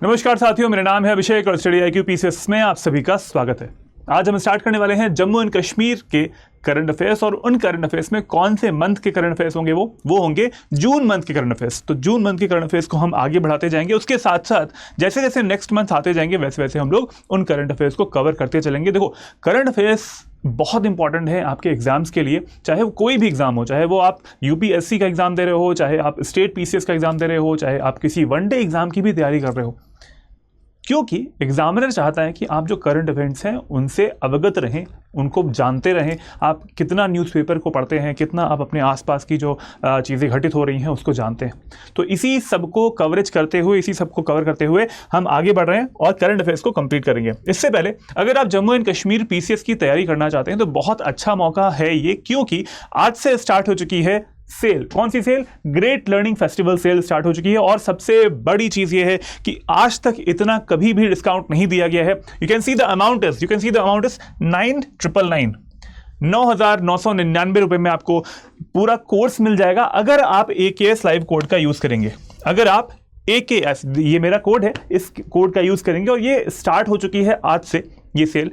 नमस्कार साथियों, मेरा नाम है अभिषेक और स्टडी IQ पीसीएस में आप सभी का स्वागत है। आज हम स्टार्ट करने वाले हैं जम्मू एंड कश्मीर के करंट अफेयर्स और उन करंट अफेयर्स में कौन से मंथ के करंट अफेयर्स होंगे वो होंगे जून मंथ के करंट अफेयर्स। तो जून मंथ के करंट अफेयर्स को हम आगे बढ़ाते जाएंगे। उसके साथ साथ जैसे जैसे नेक्स्ट मंथ आते जाएंगे वैसे वैसे हम लोग उन करंट अफेयर्स को कवर करते चलेंगे। देखो, करंट अफेयर्स बहुत इंपॉर्टेंट है आपके एग्जाम्स के लिए, चाहे वो कोई भी एग्जाम हो, चाहे वो आप यूपीएससी का एग्जाम दे रहे हो, चाहे आप स्टेट पीसीएस का एग्जाम दे रहे हो, चाहे आप किसी वनडे एग्जाम की भी तैयारी कर रहे हो, क्योंकि एग्जामिनर चाहता है कि आप जो करंट इवेंट्स हैं उनसे अवगत रहें, उनको जानते रहें। आप कितना न्यूज़पेपर को पढ़ते हैं, कितना आप अपने आसपास की जो चीज़ें घटित हो रही हैं उसको जानते हैं। तो इसी सबको कवरेज करते हुए, इसी सबको कवर करते हुए हम आगे बढ़ रहे हैं और करंट अफेयर्स को कंप्लीट करेंगे। इससे पहले अगर आप जम्मू एंड कश्मीर पीसीएस की तैयारी करना चाहते हैं तो बहुत अच्छा मौका है ये, क्योंकि आज से स्टार्ट हो चुकी है सेल। कौन सी sale? Great learning festival sale start हो चुकी है। और सबसे बड़ी चीज ये है कि आज तक इतना कभी भी डिस्काउंट नहीं दिया गया है। You can see the amount is 9,999 9,999 रुपए में आपको पूरा कोर्स मिल जाएगा अगर आप AKS लाइव कोड का यूज करेंगे। अगर आप AKS, ये मेरा कोड है, इस कोड का यूज करेंगे। और ये स्टार्ट हो चुकी है आज से ये सेल,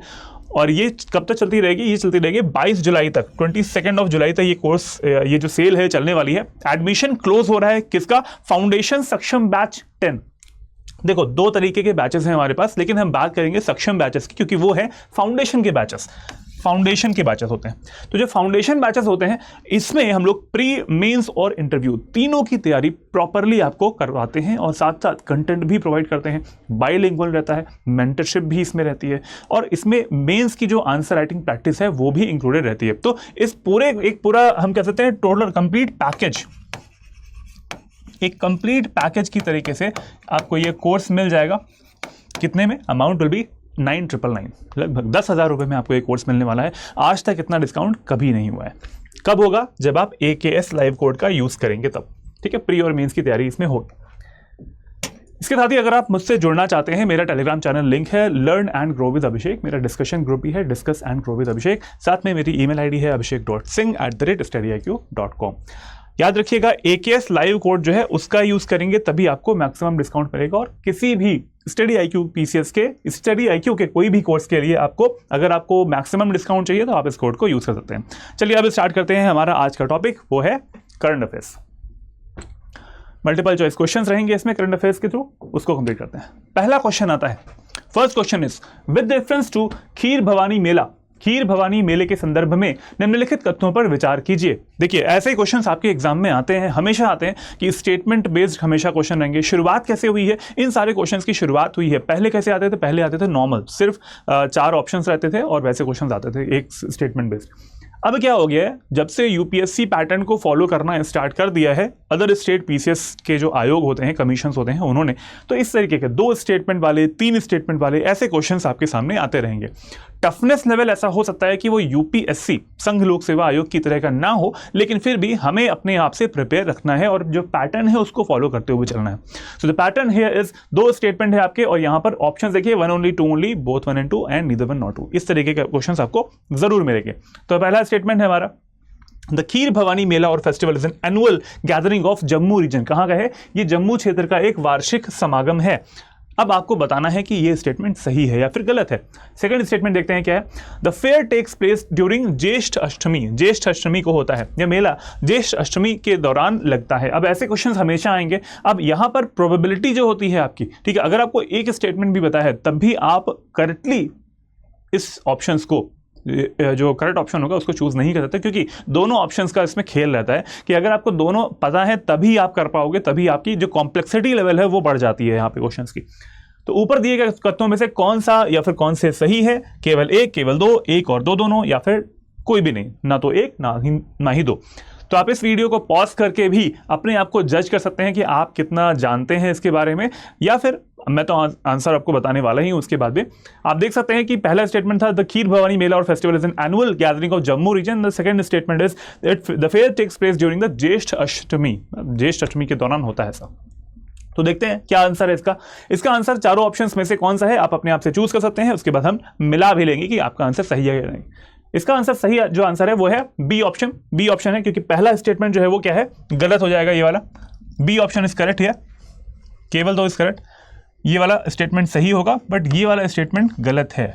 और ये कब तक चलती रहेगी? ये चलती रहेगी 22 जुलाई तक, 22 जुलाई तक ये कोर्स, ये जो सेल है चलने वाली है। एडमिशन क्लोज हो रहा है किसका? फाउंडेशन सक्षम बैच 10। देखो, दो तरीके के बैचेस हैं हमारे पास, लेकिन हम बात करेंगे सक्षम बैचेस की, क्योंकि वो है फाउंडेशन के बैचेस। फाउंडेशन के बैचेस होते हैं। तो जो फाउंडेशन बैचेस होते हैं इसमें हम लोग प्री, मेंस और इंटरव्यू तीनों की तैयारी प्रॉपरली आपको करवाते हैं और साथ साथ कंटेंट भी प्रोवाइड करते हैं। बाइलिंगुअल रहता है, मेंटरशिप भी इसमें रहती है और इसमें मेंस की जो आंसर राइटिंग प्रैक्टिस है वो भी इंक्लूडेड रहती है। तो इस पूरा हम कह सकते हैं टोटल कंप्लीट पैकेज, एक कंप्लीट पैकेज की तरीके से आपको ये कोर्स मिल जाएगा। कितने में? अमाउंट विल बी 9,999, लगभग 10,000 रुपये में आपको एक कोर्स मिलने वाला है। आज तक इतना डिस्काउंट कभी नहीं हुआ है। कब होगा? जब आप AKS लाइव कोड का यूज करेंगे तब, ठीक है। प्री और मेंस की तैयारी इसमें होगी। इसके साथ ही अगर आप मुझसे जुड़ना चाहते हैं, मेरा टेलीग्राम चैनल लिंक है लर्न एंड ग्रो विद अभिषेक। मेरा डिस्कशन ग्रुप भी है डिस्कस एंड ग्रो विद अभिषेक। साथ में मेरी email ID है abhishek.singh@studyIQ.com। याद रखिएगा, AKS लाइव कोड जो है उसका यूज करेंगे तभी आपको मैक्सिमम डिस्काउंट मिलेगा। और किसी भी स्टडी IQ पीसीएस के, स्टडी IQ के कोई भी कोर्स के लिए अगर आपको मैक्सिमम डिस्काउंट चाहिए तो आप इस कोड को यूज कर सकते हैं। चलिए अब स्टार्ट करते हैं। हमारा आज का टॉपिक वो है current affairs. Multiple choice questions रहेंगे इसमें करंट अफेयर्स के थ्रू, उसको कंप्लीट करते हैं। पहला क्वेश्चन आता है, first question is with reference to Kheer Bhawani Mela. Kheer Bhawani मेले के संदर्भ में निम्नलिखित तथ्यों पर विचार कीजिए। देखिए, ऐसे क्वेश्चंस आपके एग्जाम में आते हैं, हमेशा आते हैं कि स्टेटमेंट बेस्ड हमेशा क्वेश्चन रहेंगे। शुरुआत कैसे हुई है? इन सारे क्वेश्चंस की शुरुआत हुई है। पहले कैसे आते थे? पहले आते थे नॉर्मल, सिर्फ 4 ऑप्शंस रहते थे और वैसे क्वेश्चंस आते थे एक स्टेटमेंट बेस्ड। अब क्या हो गया है, जब से यूपीएससी पैटर्न को फॉलो करना स्टार्ट कर दिया है अदर स्टेट पीसीएस के जो आयोग होते हैं, कमीशंस होते हैं, उन्होंने, तो इस तरीके के 2 स्टेटमेंट वाले, 3 स्टेटमेंट वाले ऐसे क्वेश्चंस आपके सामने आते रहेंगे। टफनेस लेवल ऐसा हो सकता है कि वो यूपीएससी, संघ लोक सेवा आयोग की तरह का ना हो, लेकिन फिर भी हमें अपने आप से प्रिपेयर रखना है और जो पैटर्न है उसको फॉलो करते हुए चलना है। So the pattern here is 2 statement है आपके और यहाँ पर ऑप्शन देखिए 1 only 2 only, both 1 and 2 and neither 1 nor 2। इस तरीके के क्वेश्चंस आपको जरूर मिलेंगे। तो पहला स्टेटमेंट है हमारा, द खीर भवानी मेला और festival is an annual gathering of Jammu region. कहाँ का है? ये जम्मू क्षेत्र का एक वार्षिक समागम है। अब आपको बताना है कि ये स्टेटमेंट सही है या फिर गलत है। सेकंड स्टेटमेंट देखते हैं क्या है। The fair takes place during Jyeshtha Ashtami. ज्येष्ठ अष्टमी को होता है यह मेला, ज्येष्ठ अष्टमी के दौरान लगता है। अब ऐसे क्वेश्चंस हमेशा आएंगे। अब यहाँ पर प्रोबेबिलिटी जो होती है आपकी, ठीक है, अगर आपको एक स्टेटमेंट भी पता है तब भी आप करेक्टली इस ऑप्शंस को, जो करेक्ट ऑप्शन होगा उसको चूज नहीं कर सकते, क्योंकि दोनों ऑप्शंस का इसमें खेल रहता है कि अगर आपको दोनों पता है तभी आप कर पाओगे, तभी आपकी जो कॉम्प्लेक्सिटी लेवल है वो बढ़ जाती है यहाँ पे क्वेश्चंस की। तो ऊपर दिए गए तथ्यों में से कौन सा या फिर कौन से सही है? केवल एक, केवल 2, 1 और 2 दोनों, या फिर कोई भी नहीं, ना तो 1 ना ही 2। तो आप इस वीडियो को पॉज करके भी अपने आप को जज कर सकते हैं कि आप कितना जानते हैं इसके बारे में, या फिर मैं तो आंसर आपको बताने वाला ही हूं उसके बाद भी। आप देख सकते हैं कि पहला स्टेटमेंट था द खीर भवानी मेला और festival is an annual gathering of Jammu region. The second statement is the fair takes place during the Jyeshtha Ashtami. ज्येष्ठ अष्टमी के दौरान होता है ऐसा। तो देखते हैं क्या आंसर है इसका। इसका आंसर चारों ऑप्शंस में से कौन सा है आप अपने आप से चूज कर सकते हैं। उसके बाद हम मिला भी लेंगे कि आपका आंसर सही है या नहीं। इसका आंसर सही जो आंसर है वो है बी ऑप्शन। बी ऑप्शन है, क्योंकि पहला स्टेटमेंट जो है वो क्या है, गलत हो जाएगा ये वाला। बी ऑप्शन इज करेक्ट है, केवल 2 इज करेक्ट। ये वाला स्टेटमेंट सही होगा, बट ये वाला स्टेटमेंट गलत है।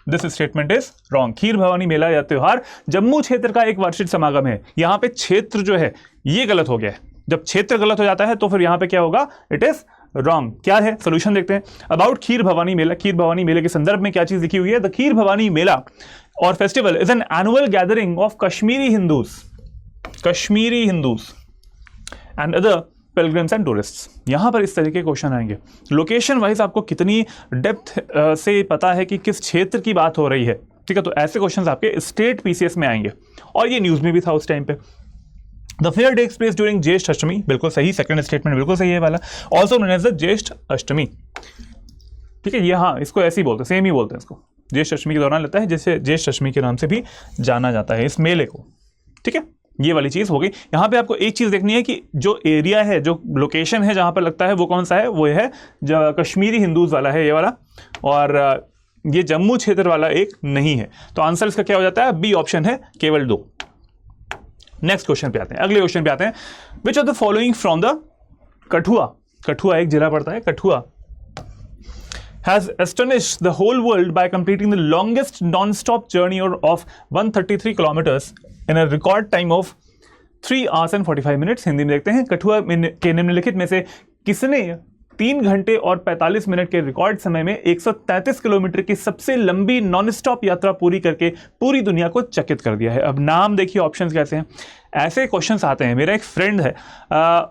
This statement is wrong. Kheer Bhawani Mela या त्योहार जम्मू क्षेत्र का एक वार्षिक समागम है। यहाँ पे क्षेत्र जो है ये गलत हो गया है। जब क्षेत्र गलत हो जाता है तो फिर यहाँ पे क्या होगा, इट इज रॉन्ग। क्या है सोल्यूशन देखते हैं। अबाउट खीर भवानी मेला, खीर भवानी मेले के संदर्भ में क्या चीज लिखी हुई है। द खीर भवानी मेला और festival is an annual gathering of Kashmiri Hindus and other pilgrims and tourists. यहां पर इस तरीके के क्वेश्चन आएंगे। लोकेशन वाइज आपको कितनी डेप्थ से पता है कि किस क्षेत्र की बात हो रही है, ठीक है। तो ऐसे क्वेश्चन आपके स्टेट पीसीएस में आएंगे, और ये न्यूज में भी था उस टाइम पे। The fair takes place during Jyeshtha Ashtami, बिल्कुल सही, सेकंड स्टेटमेंट बिल्कुल सही है वाला। Also known as the Jyeshtha अष्टमी, ठीक है। ये हाँ, इसको ऐसे ही बोलते हैं, सेम ही बोलते हैं इसको। ज्येष्ठ अष्टमी के दौरान लगता है, जैसे ज्येष्ठ अष्टमी के नाम से भी जाना जाता है इस मेले को, ठीक है। ये वाली चीज हो गई। यहाँ पे आपको एक चीज देखनी है कि जो एरिया है, जो लोकेशन है जहां पर लगता है, वो कौन सा है। वो है जो कश्मीरी हिंदूज वाला है, ये वाला, और ये जम्मू क्षेत्र वाला एक नहीं है। तो आंसर इसका क्या हो जाता है, बी ऑप्शन है, केवल 2। नेक्स्ट क्वेश्चन पे आते हैं, अगले क्वेश्चन पे आते हैं। Which of the following from the Kathua, Kathua एक जिला पड़ता है, Kathua has astonished the whole world by completing the longest non-stop journey of 133 kilometers in a record time of 3 hours and 45 minutes। Hindi में देखते हैं, कठुआ के निम्नलिखित में से किसने 3 घंटे और 45 मिनट के रिकॉर्ड समय में 133 किलोमीटर की सबसे लंबी नॉन स्टॉप यात्रा पूरी करके पूरी दुनिया को चकित कर दिया है। अब नाम देखिए, ऑप्शंस कैसे हैं। ऐसे क्वेश्चंस आते हैं। मेरा एक फ्रेंड है,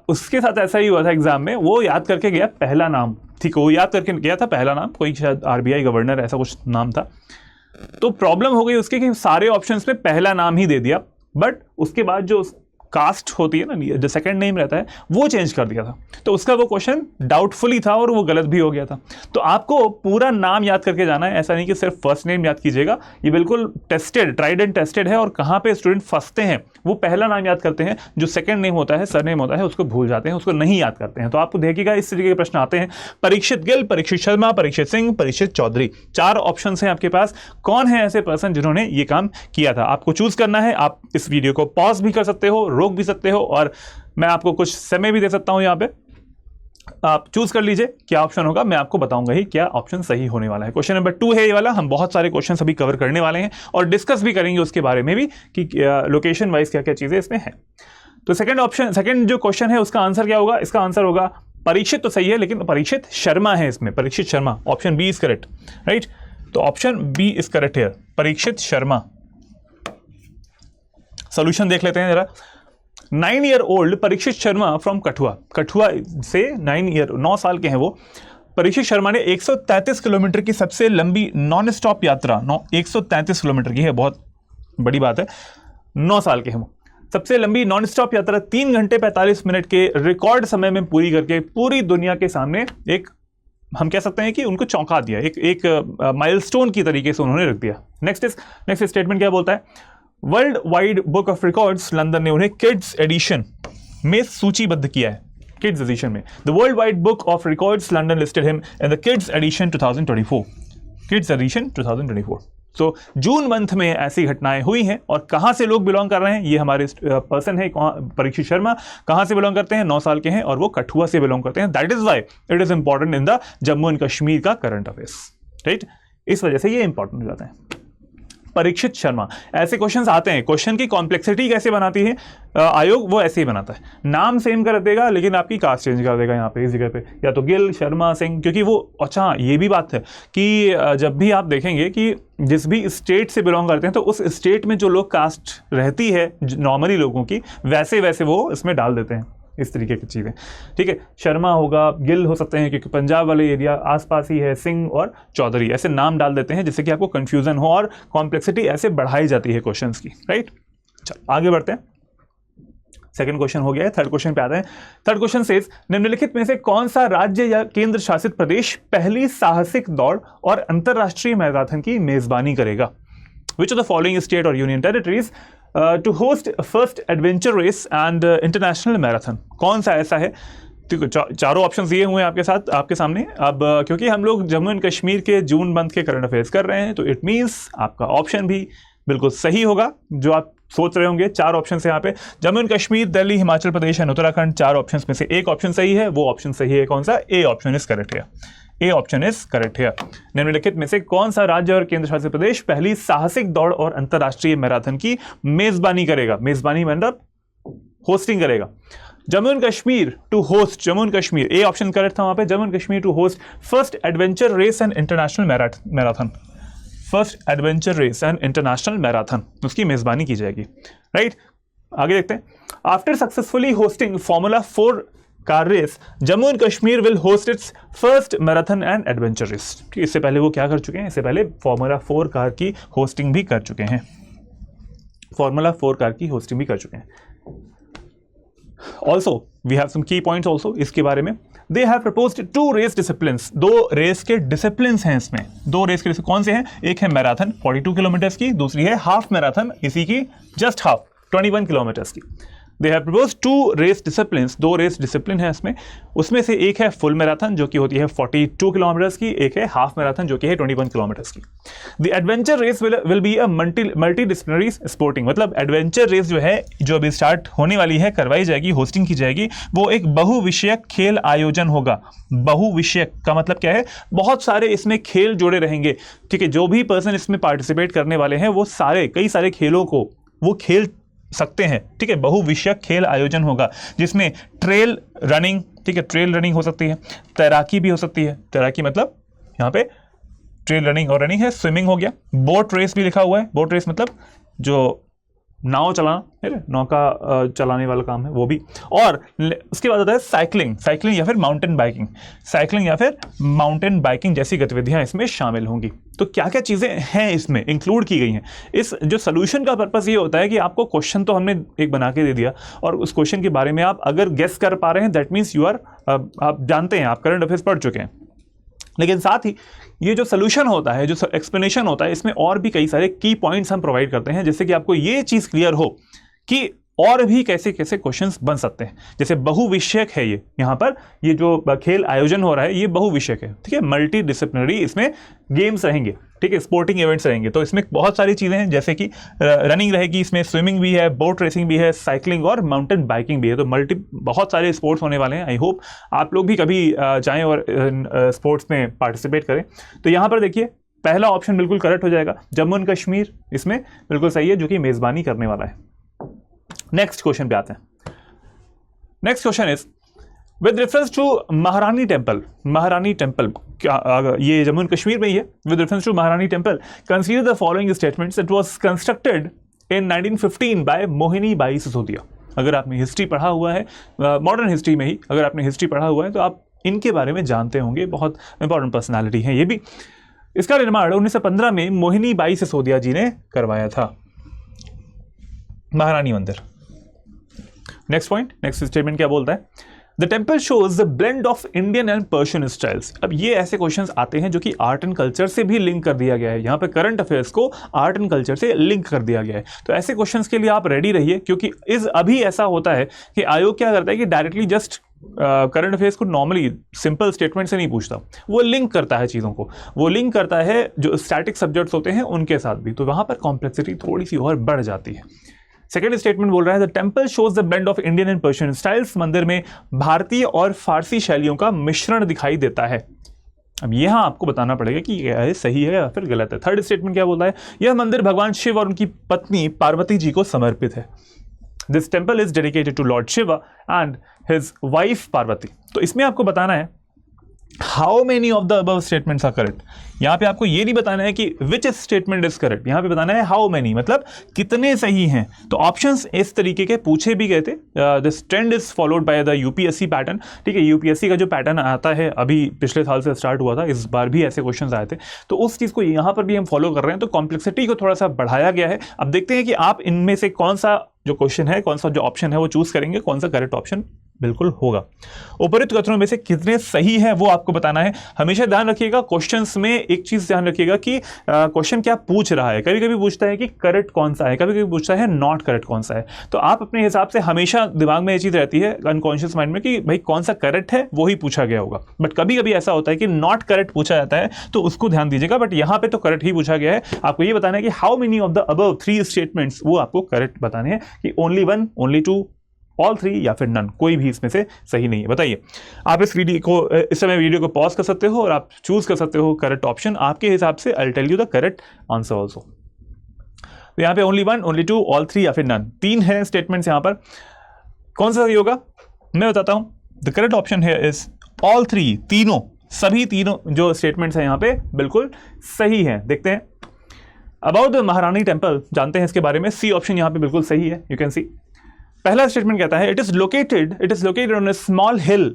उसके साथ ऐसा ही हुआ था एग्जाम में। वो याद करके गया पहला नाम, ठीक है, वो याद करके गया था पहला नाम, कोई शायद आरबीआई गवर्नर ऐसा कुछ नाम था। तो प्रॉब्लम हो गई उसके कि सारे ऑप्शंस में पहला नाम ही दे दिया, बट उसके बाद जो कास्ट होती है ना, जो सेकंड नेम रहता है, वो चेंज कर दिया था। तो उसका वो क्वेश्चन डाउटफुली था और वो गलत भी हो गया था। तो आपको पूरा नाम याद करके जाना है, ऐसा नहीं कि सिर्फ फर्स्ट नेम याद कीजिएगा। ये बिल्कुल टेस्टेड, ट्राइड एंड टेस्टेड है। और कहाँ पे स्टूडेंट फंसते हैं, वो पहला नाम याद करते हैं, जो सेकंड नेम होता है, सर नेम होता है, उसको भूल जाते हैं, उसको नहीं याद करते हैं। तो आपको देखिएगा इस तरीके के प्रश्न आते हैं। परीक्षित गिल, परीक्षित शर्मा, परीक्षित सिंह, परीक्षित चौधरी, 4 ऑप्शन हैं आपके पास। कौन है ऐसे पर्सन जिन्होंने ये काम किया था, आपको चूज करना है। आप इस वीडियो को पॉज भी कर सकते हो, रोक भी सकते हो, और मैं आपको कुछ समय भी दे सकता हूं। यहां पे आप चूज कर लीजिए क्या ऑप्शन होगा, मैं आपको बताऊंगा ही क्या ऑप्शन सही होने वाला है। क्वेश्चन नंबर 2 है ये वाला। हम बहुत सारे क्वेश्चन अभी कवर करने वाले हैं और डिस्कस भी करेंगे उसके बारे में भी कि लोकेशन वाइज क्या क्या चीजें इसमें है। तो सेकंड जो क्वेश्चन है उसका आंसर क्या होगा। इसका आंसर होगा परीक्षित, तो सही है, लेकिन परीक्षित शर्मा है इसमें, Parikshit Sharma. Option B is correct, right. तो ऑप्शन बी इज करेक्ट है, परीक्षित शर्मा। सोल्यूशन देख लेते हैं जरा। 9 year old Parikshit Sharma from Kathua, Kathua से 9 साल के हैं वो। परीक्षित शर्मा ने 133 किलोमीटर की सबसे लंबी नॉन स्टॉप यात्रा 133 किलोमीटर की है, बहुत बड़ी बात है। 9 साल के हैं वो। सबसे लंबी नॉन स्टॉप यात्रा 3 घंटे 45 मिनट के रिकॉर्ड समय में पूरी करके पूरी दुनिया के सामने एक, हम कह सकते हैं कि उनको चौंका दिया, एक माइलस्टोन की तरीके से उन्होंने रख दिया। नेक्स्ट स्टेटमेंट क्या बोलता है। World wide book of records London ने उन्हें किड्स एडिशन में सूचीबद्ध किया है। किड्स एडिशन में the world wide book of records London listed him in the kids edition 2024, kids edition 2024। तो जून मंथ में ऐसी घटनाएं हुई हैं। और कहां से लोग बिलोंग कर रहे हैं, ये हमारे पर्सन है परीक्षित शर्मा, कहां से बिलोंग करते हैं, 9 साल के हैं और वो कठुआ से बिलोंग करते हैं। That is why it is important in the Jammu and Kashmir का करंट अफेयर्स, राइट। इस वजह से ये इंपॉर्टेंट हो जाता है। परीक्षित शर्मा, ऐसे क्वेश्चंस आते हैं। क्वेश्चन की कॉम्प्लेक्सिटी कैसे बनाती है आयोग, वो ऐसे ही बनाता है। नाम सेम कर देगा लेकिन आपकी कास्ट चेंज कर देगा यहाँ पे इस जगह पे, या तो गिल, शर्मा, सिंह, क्योंकि वो, अच्छा ये भी बात है कि जब भी आप देखेंगे कि जिस भी स्टेट से बिलोंग करते हैं तो उस स्टेट में जो लोग कास्ट रहती है नॉर्मली लोगों की, वैसे वैसे वो इसमें डाल देते हैं, इस तरीके की चीज़ें, ठीक है। शर्मा होगा, गिल हो सकते हैं क्योंकि पंजाब वाले एरिया आसपास ही है, सिंह और चौधरी, ऐसे नाम डाल देते हैं जिससे कि आपको कंफ्यूजन हो और कॉम्प्लेक्सिटी ऐसे बढ़ाई जाती है क्वेश्चंस की, राइट। चलो आगे बढ़ते हैं। सेकंड क्वेश्चन हो गया है, थर्ड क्वेश्चन पे आते हैं। थर्ड क्वेश्चन सेज निम्नलिखित में से कौन सा राज्य या केंद्र शासित प्रदेश पहली साहसिक दौड़ और अंतरराष्ट्रीय मैराथन की मेजबानी करेगा। Which of the following state or union territories to host first adventure race and international marathon? कौन सा ऐसा है। चारों ऑप्शन दिए हुए हैं आपके साथ, आपके सामने। अब क्योंकि हम लोग जम्मू एंड कश्मीर के जून मंथ के करंट अफेयर्स कर रहे हैं, तो इट मीन्स आपका ऑप्शन भी बिल्कुल सही होगा। जो आप सोच रहे होंगे 4 ऑप्शन है यहाँ पे, Jammu and Kashmir, Delhi, Himachal Pradesh and Uttarakhand. 4 option में से एक ऑप्शन सही है, वो ऑप्शन सही है कौन सा? ए ऑप्शन इज करेक्ट है। ए ऑप्शन इज करेक्ट है। निम्नलिखित में से कौन सा राज्य और केंद्र शासित प्रदेश पहली साहसिक दौड़ और अंतरराष्ट्रीय मैराथन की मेजबानी करेगा? मेजबानी मतलब होस्टिंग करेगा। Jammu and Kashmir to host, Jammu and Kashmir, A option correct था वहां पे, Jammu and Kashmir to host first adventure race and international marathon, first adventure race and international marathon, उसकी मेजबानी की जाएगी। राइट, आगे देखते हैं। After successfully hosting formula 4 car race, Jammu and Kashmir will host its first marathon and adventure race. इससे पहले वो क्या कर चुके हैं? इससे पहले फॉर्मूला 4 कार की होस्टिंग भी कर चुके हैं, फॉर्मूला 4 कार की होस्टिंग भी कर चुके हैं। ऑल्सो वी हैव सम की पॉइंट्स ऑल्सो इसके बारे में। They have proposed 2 race disciplines, 2 race के डिसिप्लिन्स हैं इसमें। 2 रेस के कौन से हैं? एक है मैराथन 42 किलोमीटर्स की, दूसरी है हाफ मैराथन, इसी की जस्ट हाफ 21 किलोमीटर्स की। They have proposed 2 race disciplines, 2 race discipline है इसमें। उसमें से एक है फुल मैराथन जो कि होती है 42 किलोमीटर्स की, एक है हाफ मैराथन जो कि है 21 किलोमीटर्स की। The adventure race will be a multi disciplinary sporting, मतलब एडवेंचर रेस जो है, जो अभी स्टार्ट होने वाली है, करवाई जाएगी, होस्टिंग की जाएगी, वो एक बहुविषयक खेल आयोजन होगा। बहुविषयक का मतलब क्या है? बहुत सारे इसमें खेल जुड़े रहेंगे। ठीक है, जो भी पर्सन इसमें पार्टिसिपेट करने वाले हैं वो सारे कई सारे खेलों को वो खेल सकते हैं। ठीक है, बहुविषयक खेल आयोजन होगा जिसमें ट्रेल रनिंग, ठीक है, ट्रेल रनिंग हो सकती है, तैराकी भी हो सकती है, तैराकी मतलब यहाँ पे ट्रेल रनिंग और रनिंग है, स्विमिंग हो गया, बोट रेस भी लिखा हुआ है, बोट रेस मतलब जो नाव चलाना है, नौका चलाने वाला काम है वो भी। और उसके बाद आता है साइकिलिंग, साइकिलिंग या फिर माउंटेन बाइकिंग, साइकिलिंग या फिर माउंटेन बाइकिंग जैसी गतिविधियां इसमें शामिल होंगी। तो क्या क्या चीज़ें हैं इसमें इंक्लूड की गई हैं। इस जो सोल्यूशन का पर्पस ये होता है कि आपको क्वेश्चन तो हमने एक बना के दे दिया, और उस क्वेश्चन के बारे में आप अगर गेस कर पा रहे हैं, दैट मीन्स यू आर, आप जानते हैं, आप करंट अफेयर्स पढ़ चुके हैं। लेकिन साथ ही ये जो सोल्यूशन होता है, जो एक्सप्लेनेशन होता है, इसमें और भी कई सारे की पॉइंट्स हम प्रोवाइड करते हैं, जिससे कि आपको ये चीज़ क्लियर हो कि और भी कैसे कैसे क्वेश्चंस बन सकते हैं। जैसे बहुविषयक है ये, यहाँ पर ये जो खेल आयोजन हो रहा है ये बहुविषयक है। ठीक है, मल्टी डिसिप्लिनरी इसमें गेम्स रहेंगे, ठीक है, स्पोर्टिंग इवेंट्स रहेंगे। तो इसमें बहुत सारी चीज़ें हैं, जैसे कि रनिंग रहेगी, इसमें स्विमिंग भी है, बोट रेसिंग भी है, साइकिलिंग और माउंटेन बाइकिंग भी है। तो बहुत सारे स्पोर्ट्स होने वाले हैं। आई होप आप लोग भी कभी जाएँ और स्पोर्ट्स में पार्टिसिपेट करें। तो यहाँ पर देखिए पहला ऑप्शन बिल्कुल करेक्ट हो जाएगा, जम्मू एंड कश्मीर इसमें बिल्कुल सही है, जो कि मेज़बानी करने वाला है। नेक्स्ट क्वेश्चन पे आते हैं। Next question is with reference to Maharani temple, Maharani temple क्या ये जम्मू एंड कश्मीर में ही है। With reference to Maharani temple consider the following statements, it was constructed in 1915 by Mohini Bai Sisodia. अगर आपने हिस्ट्री पढ़ा हुआ है, मॉडर्न हिस्ट्री में ही अगर आपने हिस्ट्री पढ़ा हुआ है तो आप इनके बारे में जानते होंगे, बहुत इंपॉर्टेंट पर्सनैलिटी है ये भी। इसका निर्माण 1915 में मोहिनी बाई सिसोदिया जी ने करवाया था, महारानी मंदिर। नेक्स्ट पॉइंट, नेक्स्ट स्टेटमेंट क्या बोलता है? The temple shows the blend of Indian and Persian styles. अब ये ऐसे क्वेश्चंस आते हैं जो कि आर्ट एंड कल्चर से भी लिंक कर दिया गया है। यहाँ पे करंट अफेयर्स को आर्ट एंड कल्चर से लिंक कर दिया गया है। तो ऐसे क्वेश्चंस के लिए आप रेडी रहिए, क्योंकि अभी ऐसा होता है कि आयोग क्या करता है कि डायरेक्टली जस्ट करंट अफेयर्स को नॉर्मली सिंपल स्टेटमेंट से नहीं पूछता, वो लिंक करता है चीज़ों को, वो लिंक करता है जो स्टैटिक सब्जेक्ट्स होते हैं उनके साथ भी। तो वहाँ पर कॉम्प्लेक्सिटी थोड़ी सी और बढ़ जाती है। सेकेंड स्टेटमेंट बोल रहा है the temple shows the blend of Indian and Persian styles. मंदिर में भारतीय और फारसी शैलियों का मिश्रण दिखाई देता है। अब यहाँ आपको बताना पड़ेगा कि यह सही है या फिर गलत है। थर्ड स्टेटमेंट क्या बोलता है? यह मंदिर भगवान शिव और उनकी पत्नी पार्वती जी को समर्पित है। This temple is dedicated to lord Shiva and his wife Parvati. तो इसमें आपको बताना है how many of the above statements are correct. यहाँ पे आपको ये नहीं बताना है कि विच स्टेटमेंट इज करेक्ट, यहाँ पे बताना है हाउ मेनी, मतलब कितने सही हैं। तो ऑप्शंस इस तरीके के पूछे भी गए थे। This trend is followed by the UPSC pattern. ठीक है, यूपीएससी का जो पैटर्न आता है अभी पिछले साल से स्टार्ट हुआ था, इस बार भी ऐसे क्वेश्चन आए थे, तो उस चीज़ को यहाँ पर भी हम फॉलो कर रहे हैं। तो कॉम्प्लेक्सिटी को थोड़ा सा बढ़ाया गया है। अब देखते हैं कि आप इनमें से कौन सा जो क्वेश्चन है, कौन सा जो ऑप्शन है वो चूज करेंगे, कौन सा करेक्ट ऑप्शन बिल्कुल होगा। उपरोक्त कथनों में से कितने सही है वो आपको बताना है। हमेशा ध्यान रखिएगा क्वेश्चंस में एक चीज ध्यान रखिएगा कि क्वेश्चन क्या पूछ रहा है। कभी कभी पूछता है कि करेक्ट कौन सा है, कभी कभी पूछता है नॉट करेक्ट कौन सा है। तो आप अपने हिसाब से हमेशा दिमाग में ये चीज रहती है अनकॉन्शियस माइंड में कि भाई कौन सा करेक्ट है वो ही पूछा गया होगा। बट कभी कभी ऐसा होता है कि नॉट करेक्ट पूछा जाता है, तो उसको ध्यान दीजिएगा। बट यहाँ पे तो करेक्ट ही पूछा गया है। आपको ये बताना है कि how many of the above 3 statements, वो आपको करेक्ट बताने हैं कि ओनली 1, ओनली 2, ऑल 3 या फिर नन, कोई भी इसमें से सही नहीं है। बताइए। आप इस समय वीडियो को पॉज कर सकते हो और आप चूज कर सकते हो करेक्ट ऑप्शन आपके हिसाब से। I will tell you the correct answer also. तो यहाँ पे ओनली 1, ओनली 2, ऑल 3 या फिर नन, 3 है स्टेटमेंट्स यहाँ पर। कौन सा सही होगा मैं बताता हूं। द करेक्ट ऑप्शन है इज ऑल 3, तीनों, सभी तीनों जो स्टेटमेंट्स हैं यहाँ पे बिल्कुल सही हैं। देखते हैं। अबाउट द महारानी टेम्पल, जानते हैं इसके बारे में। सी ऑप्शन यहाँ पे बिल्कुल सही है, यू कैन सी। पहला स्टेटमेंट कहता है it is located on a small hill,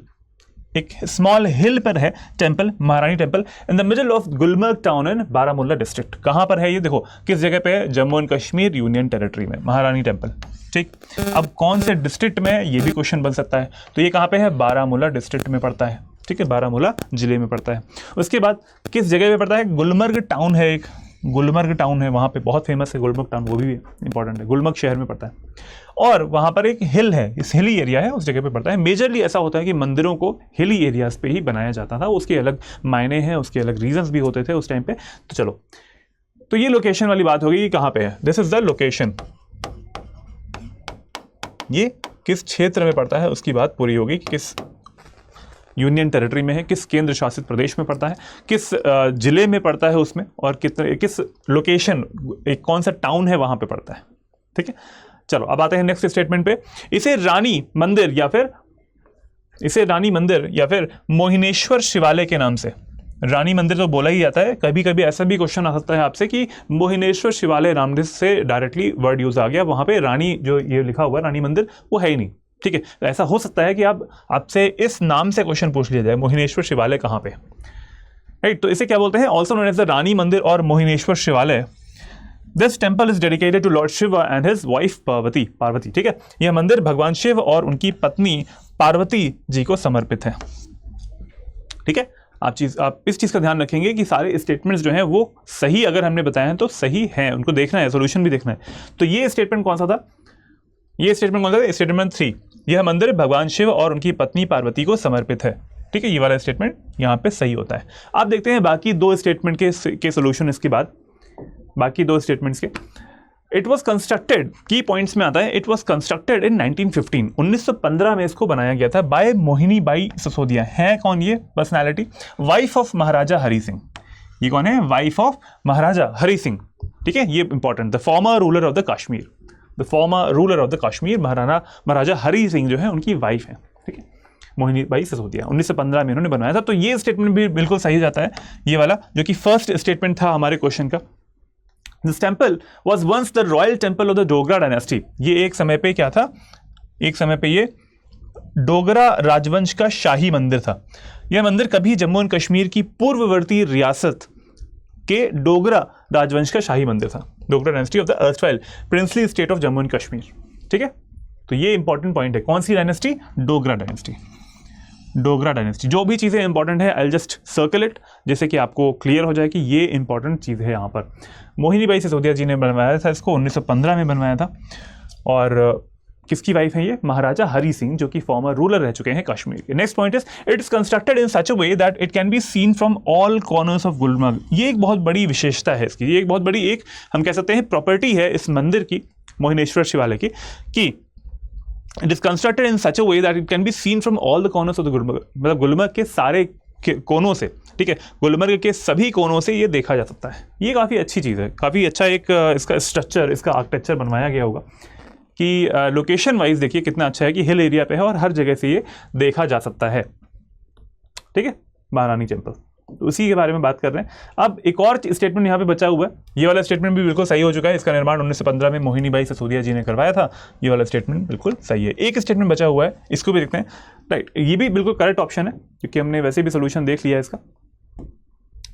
एक स्मॉल हिल पर है temple, Maharani temple, in the middle of Gulmarg town in Baramulla district. कहां पर है ये, देखो किस जगह पे है, Jammu and Kashmir union territory में महारानी टेम्पल। ठीक, अब कौन से डिस्ट्रिक्ट में, ये भी क्वेश्चन बन सकता है। तो ये कहां पे है, बारामूला डिस्ट्रिक्ट में पड़ता है। ठीक है, बारामूला जिले में पड़ता है। उसके बाद किस जगह पे पड़ता है, गुलमर्ग टाउन है, एक गुलमर्ग टाउन है वहाँ पे, बहुत फेमस है गुलमर्ग टाउन, वो भी इंपॉर्टेंट है, गुलमर्ग शहर में पड़ता है। और वहाँ पर एक हिल है, इस हिली एरिया है, उस जगह पे पड़ता है। मेजरली ऐसा होता है कि मंदिरों को हिली एरियाज पे ही बनाया जाता था, उसके अलग मायने हैं, उसके अलग रीजंस भी होते थे उस टाइम पे। तो चलो, तो ये लोकेशन वाली बात होगी, कहाँ पे है, दिस इज द लोकेशन। ये किस क्षेत्र में पड़ता है उसकी बात पूरी होगी कि किस यूनियन टेरिटरी में है, किस केंद्र शासित प्रदेश में पड़ता है, किस जिले में पड़ता है उसमें, और किस लोकेशन, एक कौन सा टाउन है वहां पे पड़ता है। ठीक है, चलो अब आते हैं नेक्स्ट स्टेटमेंट पे। इसे रानी मंदिर या फिर मोहिनेश्वर शिवालय के नाम से, रानी मंदिर तो बोला ही जाता है। कभी कभी ऐसा भी क्वेश्चन आ सकता है आपसे कि मोहिनेश्वर शिवालय नाम से डायरेक्टली वर्ड यूज आ गया, वहां पे रानी जो ये लिखा हुआ रानी मंदिर वो है ही नहीं। ठीक है, ऐसा हो सकता है कि आपसे इस नाम से क्वेश्चन पूछ लिया जाए, मोहिनेश्वर शिवालय कहाँ पे, राइट। तो इसे क्या बोलते हैं, also known as the Rani Mandir और Mohineshwar Shivalaya. This temple is dedicated to lord Shiv and his wife Parvati. ठीक है, यह मंदिर भगवान शिव और उनकी पत्नी पार्वती जी को समर्पित है। ठीक है, आप इस चीज का ध्यान रखेंगे कि सारे स्टेटमेंट्स जो हैं वो सही अगर हमने बताए हैं तो सही हैं, उनको देखना है, सोल्यूशन भी देखना है। तो ये स्टेटमेंट कौन सा था, ये स्टेटमेंट कौन सा था, स्टेटमेंट 3, यह मंदिर भगवान शिव और उनकी पत्नी पार्वती को समर्पित है। ठीक है, ये वाला स्टेटमेंट यहाँ पे सही होता है। आप देखते हैं बाकी दो स्टेटमेंट के सोल्यूशन इसके बाद, बाकी दो स्टेटमेंट्स के। इट वॉज कंस्ट्रक्टेड, की पॉइंट्स में आता है, इट वॉज कंस्ट्रक्टेड इन 1915, 1915 में इसको बनाया गया था बाय मोहिनी बाई सिसोदिया। है कौन ये personality, wife of Maharaja Hari Singh. ये कौन है, वाइफ ऑफ महाराजा हरि सिंह। ठीक है, ये important, the former ruler of the Kashmir, the former ruler of the Kashmir, Maharaja Hari Singh जो है उनकी वाइफ है। ठीक है, मोहिनी बाई सिसोदिया, 1915 में उन्होंने बनवाया था। तो ये स्टेटमेंट भी बिल्कुल सही जाता है, ये वाला जो कि फर्स्ट स्टेटमेंट था हमारे क्वेश्चन का। This temple was once the royal temple of the Dogra dynasty. ये एक समय पे क्या था, एक समय पे ये डोगरा राजवंश का शाही मंदिर था। यह मंदिर कभी जम्मू एंड कश्मीर की पूर्ववर्ती रियासत के डोगरा राजवंश का शाही मंदिर था, Dogra dynasty of the erstwhile princely state of Jammu and Kashmir. ठीक है, तो ये इंपॉर्टेंट पॉइंट है, कौन सी dynasty, Dogra dynasty. Dogra dynasty, जो भी चीज़ें इंपॉर्टेंट है आई जस्ट सर्कल इट, जैसे कि आपको क्लियर हो जाए कि ये इंपॉर्टेंट चीज़ है यहाँ पर। मोहिनी बाई सिसोदिया जी ने बनवाया था इसको, 1915 में बनवाया था। और किसकी वाइफ है ये, महाराजा हरि सिंह, जो कि फॉर्मर रूलर रह चुके हैं कश्मीर के। Next point is it is constructed in such a way that it can be seen from all corners of Gulmarg. ये एक बहुत बड़ी विशेषता है इसकी, ये एक बहुत बड़ी एक हम कह सकते हैं प्रॉपर्टी है इस मंदिर की, मोहिनेश्वर शिवालय की, कि it is constructed in such a way that it can be seen from all the corners of the Gulmarg, मतलब गुलमर्ग के सारे कोनों से। ठीक है, गुलमर्ग के सभी कोनों से ये देखा जा सकता है। ये काफ़ी अच्छी चीज़ है, काफ़ी अच्छा एक इसका स्ट्रक्चर, इसका आर्किटेक्चर बनवाया गया होगा कि लोकेशन वाइज देखिए कितना अच्छा है कि हिल एरिया पे है और हर जगह से ये देखा जा सकता है। ठीक है, महारानी टेम्पल, तो उसी के बारे में बात कर रहे हैं। अब एक और स्टेटमेंट यहाँ पे बचा हुआ है, ये वाला स्टेटमेंट भी बिल्कुल सही हो चुका है। इसका निर्माण 1915 में मोहिनी बाई सिसोदिया जी ने करवाया था। ये वाला स्टेटमेंट बिल्कुल सही है। एक स्टेटमेंट बचा हुआ है, इसको भी देखते हैं। राइट, ये भी बिल्कुल करेक्ट ऑप्शन है क्योंकि हमने वैसे भी सोल्यूशन देख लिया है इसका,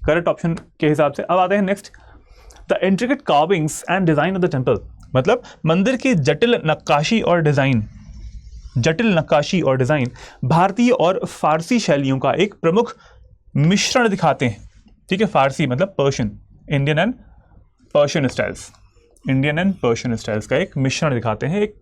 करेक्ट ऑप्शन के हिसाब से। अब आते हैं next, the intricate carvings and design of the temple, मतलब मंदिर की जटिल नक्काशी और डिजाइन जटिल नक्काशी और डिज़ाइन भारतीय और फारसी शैलियों का एक प्रमुख मिश्रण दिखाते हैं। ठीक है, फारसी मतलब Persian, Indian and Persian styles, Indian and Persian styles का एक मिश्रण दिखाते हैं, एक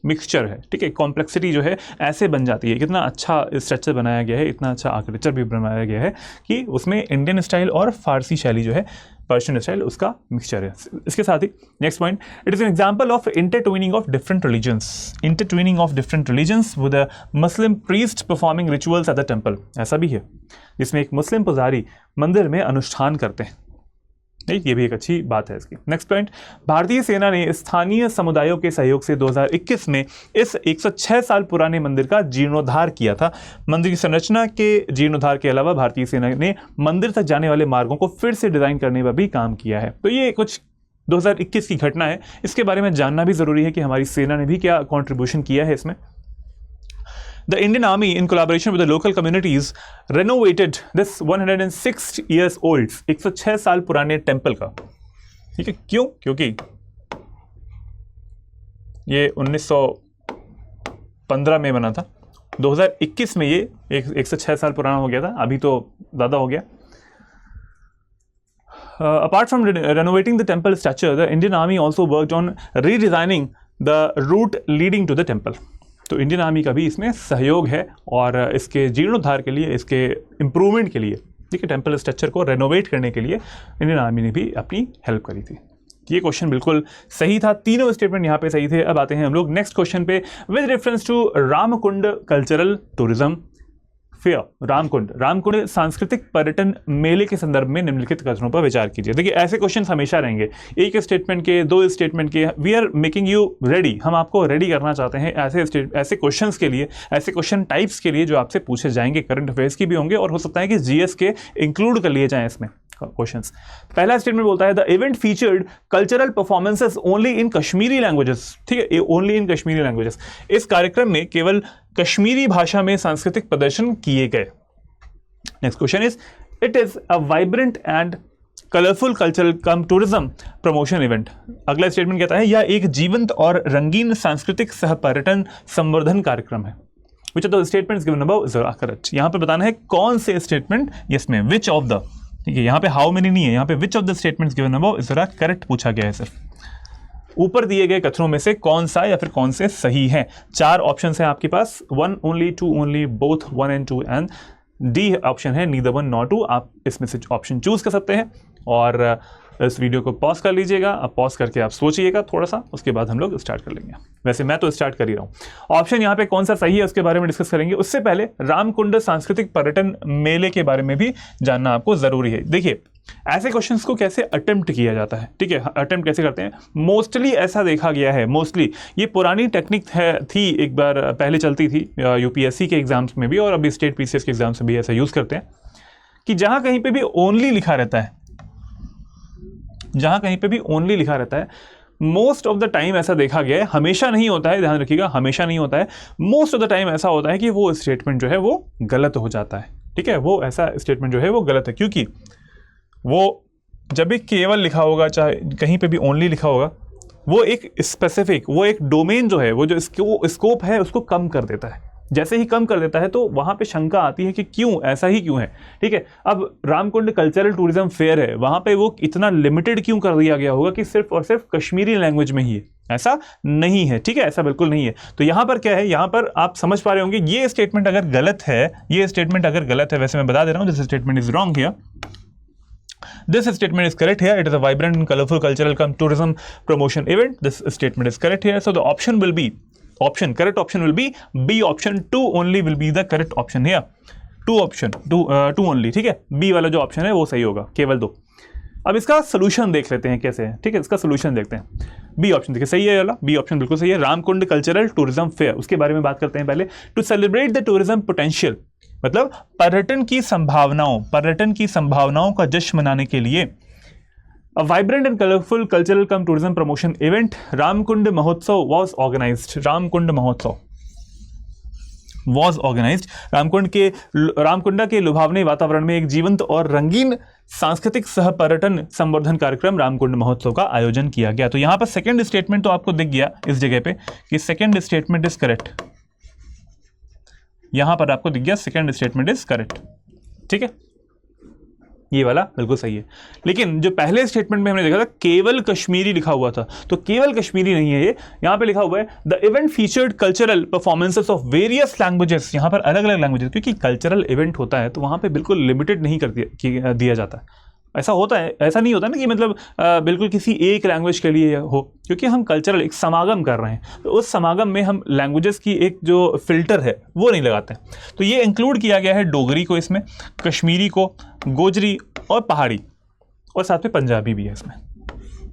मिक्सचर है। ठीक है, कॉम्प्लेक्सिटी जो है ऐसे बन जाती है, कितना अच्छा स्ट्रक्चर बनाया गया है, इतना अच्छा आर्किटेक्चर भी बनाया गया है कि उसमें इंडियन स्टाइल और फारसी शैली जो है, पर्शियन स्टाइल, उसका मिक्सचर है। इसके साथ ही next point, it is an example of intertwining of different religions, intertwining of different religions with a Muslim priest performing rituals at the temple. ऐसा भी है जिसमें एक मुस्लिम पुजारी मंदिर में अनुष्ठान करते हैं। नहीं, ये भी एक अच्छी बात है इसकी। नेक्स्ट पॉइंट, भारतीय सेना ने स्थानीय समुदायों के सहयोग से 2021 में इस 106 साल पुराने मंदिर का जीर्णोद्धार किया था। मंदिर की संरचना के जीर्णोद्धार के अलावा भारतीय सेना ने मंदिर तक जाने वाले मार्गों को फिर से डिजाइन करने पर भी काम किया है। तो ये कुछ 2021 की घटना है, इसके बारे में जानना भी जरूरी है कि हमारी सेना ने भी क्या कॉन्ट्रीब्यूशन किया है इसमें। The Indian Army, in collaboration with the local communities, renovated this 106 years old 106 साल पुराने टेम्पल का। ठीक है, क्यों? क्योंकि ये 1915 में बना था, 2021 में ये 106 साल पुराना हो गया था, अभी तो ज़्यादा हो गया। Apart from renovating the temple structure, the Indian Army also worked on redesigning the route leading to the temple. तो इंडियन आर्मी का भी इसमें सहयोग है और इसके जीर्णोद्धार के लिए, इसके इम्प्रूवमेंट के लिए, ठीक है, टेम्पल स्ट्रक्चर को रेनोवेट करने के लिए इंडियन आर्मी ने भी अपनी हेल्प करी थी। ये क्वेश्चन बिल्कुल सही था, तीनों स्टेटमेंट यहाँ पे सही थे। अब आते हैं हम लोग नेक्स्ट क्वेश्चन पे, with reference to Ramkund cultural tourism fair. Ramkund सांस्कृतिक पर्यटन मेले के संदर्भ में निम्नलिखित कथनों पर विचार कीजिए। देखिए, ऐसे क्वेश्चन हमेशा रहेंगे, एक स्टेटमेंट के, दो स्टेटमेंट के। We are making you ready, हम आपको रेडी करना चाहते हैं ऐसे क्वेश्चंस के लिए, ऐसे क्वेश्चन टाइप्स के लिए जो आपसे पूछे जाएंगे। करंट अफेयर्स की भी होंगे और हो सकता है कि जीएस के इंक्लूड कर लिए जाएं इसमें क्वेश्चंस। पहला स्टेटमेंट बोलता है, the event featured cultural performances only in Kashmiri languages. ठीक है, ओनली इन कश्मीरी लैंग्वेजेस। इस कार्यक्रम में केवल कश्मीरी भाषा में सांस्कृतिक प्रदर्शन किए गए। Next question is, it is a vibrant and colourful cultural cum tourism promotion event. अगला स्टेटमेंट कहता है, यह एक जीवंत और रंगीन सांस्कृतिक सह पर्यटन संवर्धन कार्यक्रम है। Which of the statements given above is correct. यहां पे बताना है कौन से स्टेटमेंट इसमें, विच ऑफ द, ठीक है, यहाँ पे हाउ मेनी नहीं है, यहाँ पे which of the statements given above is correct पूछा गया है। सिर्फ ऊपर दिए गए कथनों में से कौन सा या फिर कौन से सही हैं। 4 ऑप्शन हैं आपके पास, 1 only, 2 only, both 1 and 2 and D option है नीदर 1 नॉर 2। आप इसमें से ऑप्शन चूज कर सकते हैं और इस वीडियो को पॉज कर लीजिएगा। अब पॉज करके आप सोचिएगा थोड़ा सा, उसके बाद हम लोग स्टार्ट कर लेंगे। वैसे मैं तो स्टार्ट कर ही रहा हूँ। ऑप्शन यहाँ पे कौन सा सही है उसके बारे में डिस्कस करेंगे। उससे पहले रामकुंड सांस्कृतिक पर्यटन मेले के बारे में भी जानना आपको जरूरी है। देखिए, ऐसे क्वेश्चंस को कैसे अटेम्प्ट किया जाता है, ठीक है, अटेम्प्ट कैसे करते हैं। मोस्टली ऐसा देखा गया है, मोस्टली ये पुरानी टेक्निक थी, एक बार पहले चलती थी यूपीएससी के एग्जाम्स में भी और अभी स्टेट पीसीएस के एग्जाम्स में भी ऐसा यूज करते हैं कि जहां कहीं पे भी ओनली लिखा रहता है, जहां कहीं पे भी ओनली लिखा रहता है, मोस्ट ऑफ द टाइम ऐसा देखा गया है, हमेशा नहीं होता है, ध्यान रखिएगा, हमेशा नहीं होता है, मोस्ट ऑफ द टाइम ऐसा होता है कि वो स्टेटमेंट जो है वो गलत हो जाता है। ठीक है, वो ऐसा स्टेटमेंट जो है वो गलत है, क्योंकि वो जब भी केवल लिखा होगा, चाहे कहीं पे भी ओनली लिखा होगा, वो एक स्पेसिफिक, वो एक डोमेन जो है, वो जो स्कोप है उसको कम कर देता है। जैसे ही कम कर देता है तो वहां पे शंका आती है कि क्यों, ऐसा ही क्यों है। ठीक है, अब रामकुंड कल्चरल टूरिज्म फेयर है, वहां पे वो इतना लिमिटेड क्यों कर दिया गया होगा कि सिर्फ और सिर्फ कश्मीरी लैंग्वेज में ही है, ऐसा नहीं है। ठीक है, ऐसा बिल्कुल नहीं है। तो यहां पर क्या है, यहां पर आप समझ पा रहे होंगे, ये स्टेटमेंट अगर गलत है, ये स्टेटमेंट अगर गलत है, वैसे मैं बता दे रहा हूं, this statement is wrong here, this statement is correct here, it is a vibrant and colorful cultural come tourism promotion event, this statement is correct here, so the option will be, correct option will be B option, 2 only will be the correct option here, 2 option, 2 only, ठीक है, B वाला जो option है वो सही होगा, केवल 2। अब इसका सोल्यूशन देख लेते हैं कैसे है। ठीक है, इसका सोल्यूशन देखते हैं। बी ऑप्शन देखिए सही है, वाला बी ऑप्शन बिल्कुल सही है, रामकुंड कल्चरल टूरिज्म फेयर, उसके बारे में बात करते हैं पहले। To celebrate the tourism potential, मतलब पर्यटन की संभावनाओं का जश्न मनाने के लिए, a vibrant and colourful cultural cum tourism promotion event Ramkund Mahotsav was organised. Ramkund Mahotsav was organised, रामकुंडा के लुभावने वातावरण में एक जीवंत और रंगीन सांस्कृतिक सह पर्यटन संवर्धन कार्यक्रम रामकुंड महोत्सव का आयोजन किया गया। तो यहां पर सेकंड स्टेटमेंट तो आपको दिख गया इस जगह पे कि सेकंड स्टेटमेंट इज करेक्ट, यहां पर आपको दिख गया सेकंड स्टेटमेंट इज करेक्ट, ठीक है, ये वाला बिल्कुल सही है। लेकिन जो पहले स्टेटमेंट में हमने देखा था केवल कश्मीरी लिखा हुआ था, तो केवल कश्मीरी नहीं है ये, यहां पे लिखा हुआ है the event featured cultural performances of various languages, यहां पर अलग अलग लैंग्वेजेस, क्योंकि कल्चरल इवेंट होता है तो वहां पे बिल्कुल लिमिटेड नहीं कर दिया जाता है। ऐसा होता है, ऐसा नहीं होता ना कि मतलब बिल्कुल किसी एक लैंग्वेज के लिए हो, क्योंकि हम कल्चरल एक समागम कर रहे हैं, तो उस समागम में हम लैंग्वेजेस की एक जो फिल्टर है वो नहीं लगाते हैं। तो ये इंक्लूड किया गया है डोगरी को इसमें, कश्मीरी को, गोजरी और पहाड़ी, और साथ में पंजाबी भी है इसमें,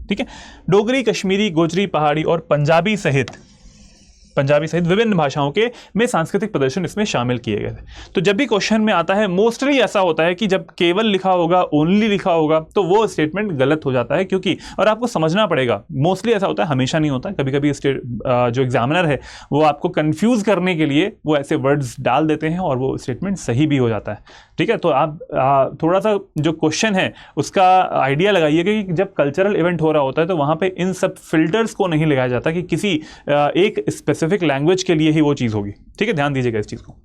ठीक है। डोगरी, कश्मीरी, गोजरी, पहाड़ी और पंजाबी सहित विभिन्न भाषाओं के में सांस्कृतिक प्रदर्शन इसमें शामिल किए गए थे। तो जब भी क्वेश्चन में आता है मोस्टली ऐसा होता है कि जब केवल लिखा होगा, ओनली लिखा होगा, तो वो स्टेटमेंट गलत हो जाता है, क्योंकि और आपको समझना पड़ेगा, मोस्टली ऐसा होता है, हमेशा नहीं होता है, कभी कभी जो एग्जामिनर है वो आपको कंफ्यूज करने के लिए वो ऐसे वर्ड्स डाल देते हैं और वो स्टेटमेंट सही भी हो जाता है, ठीक है। तो आप थोड़ा सा जो क्वेश्चन है उसका आइडिया लगाइएगा कि जब कल्चरल इवेंट हो रहा होता है तो वहाँ पे इन सब फिल्टर्स को नहीं लगाया जाता कि किसी एक स्पेसिफिक लैंग्वेज के लिए ही वो चीज़ होगी, ठीक है, ध्यान दीजिएगा इस चीज़ को।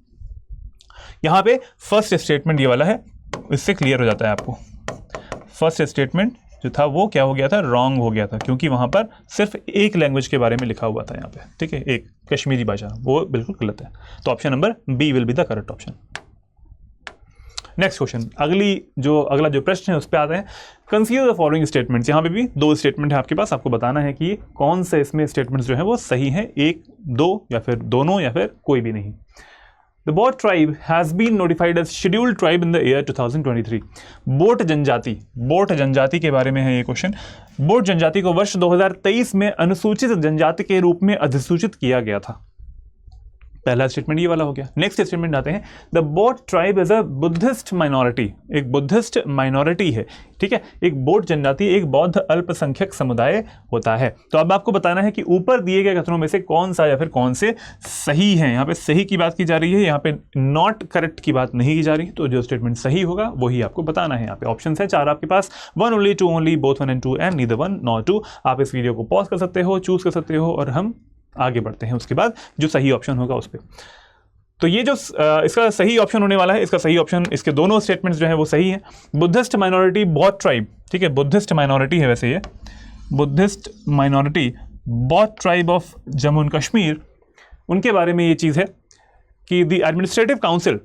यहाँ पे फर्स्ट स्टेटमेंट ये वाला है, इससे क्लियर हो जाता है आपको। फर्स्ट स्टेटमेंट जो था वो क्या हो गया था, रॉन्ग हो गया था, क्योंकि वहाँ पर सिर्फ एक लैंग्वेज के बारे में लिखा हुआ था यहाँ पे, ठीक है, एक कश्मीरी भाषा, वो बिल्कुल गलत है। तो option number B will be the correct option. Next question, अगला जो प्रश्न है उस पर आते हैं। कंसीडर द फॉलोइंग स्टेटमेंट्स, यहाँ पे भी दो स्टेटमेंट है आपके पास, आपको बताना है कि कौन से इसमें स्टेटमेंट्स जो है वो सही है, एक, दो या फिर दोनों या फिर कोई भी नहीं। The Bot tribe has been notified as scheduled tribe in the year 2023. Boat जनजाति के बारे में है ये क्वेश्चन। बोट जनजाति को वर्ष 2023 में अनुसूचित जनजाति के रूप में अधिसूचित किया गया था। पहला स्टेटमेंट ये वाला हो गया। नेक्स्ट स्टेटमेंट आते हैं, the boat tribe is a Buddhist minority, एक बुद्धिस्ट माइनॉरिटी है, ठीक है, एक बोट जनजाति एक बौद्ध अल्पसंख्यक समुदाय होता है। तो अब आपको बताना है कि ऊपर दिए गए कथनों में से कौन सा या फिर कौन से सही है। यहाँ पे सही की बात की जा रही है, यहाँ पे नॉट करेक्ट की बात नहीं की जा रही, तो जो स्टेटमेंट सही होगा वही आपको बताना है। यहाँ पे ऑप्शन है 4 आपके पास, 1 only, 2 only, both 1 and 2 and neither 1 nor 2। आप इस वीडियो को पॉज कर सकते हो, चूज कर सकते हो और हम आगे बढ़ते हैं उसके बाद जो सही ऑप्शन होगा उस पर। तो ये जो इसका सही ऑप्शन होने वाला है, इसका सही ऑप्शन, इसके दोनों स्टेटमेंट्स जो है वो सही है। बुद्धिस्ट माइनॉरिटी बॉट ट्राइब, ठीक है, बुद्धिस्ट माइनॉरिटी है वैसे ये, Buddhist minority Bot tribe of Jammu and Kashmir, उनके बारे में ये चीज़ है कि द एडमिनिस्ट्रेटिव काउंसिल,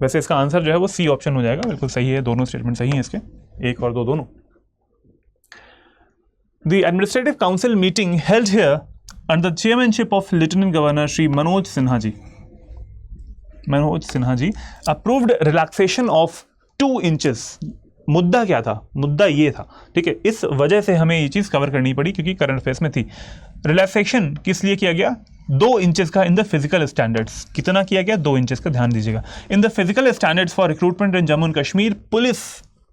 वैसे इसका आंसर जो है वो सी ऑप्शन हो जाएगा, बिल्कुल सही है, दोनों स्टेटमेंट सही हैं इसके, 1 और 2 दोनों। The administrative council meeting held here under the chairmanship of lieutenant governor Shri Manoj Sinha ji approved relaxation of 2 inches. मुद्दा क्या था? मुद्दा ये था, ठीक है, इस वजह से हमें ये चीज़ कवर करनी पड़ी क्योंकि करंट अफेयर्स में थी। रिलैक्सेशन किस लिए किया गया? 2 इंचेस का इन द फिजिकल स्टैंडर्ड्स। कितना किया गया? 2 इंचेस का, ध्यान दीजिएगा। In the physical standards for recruitment in Jammu and Kashmir police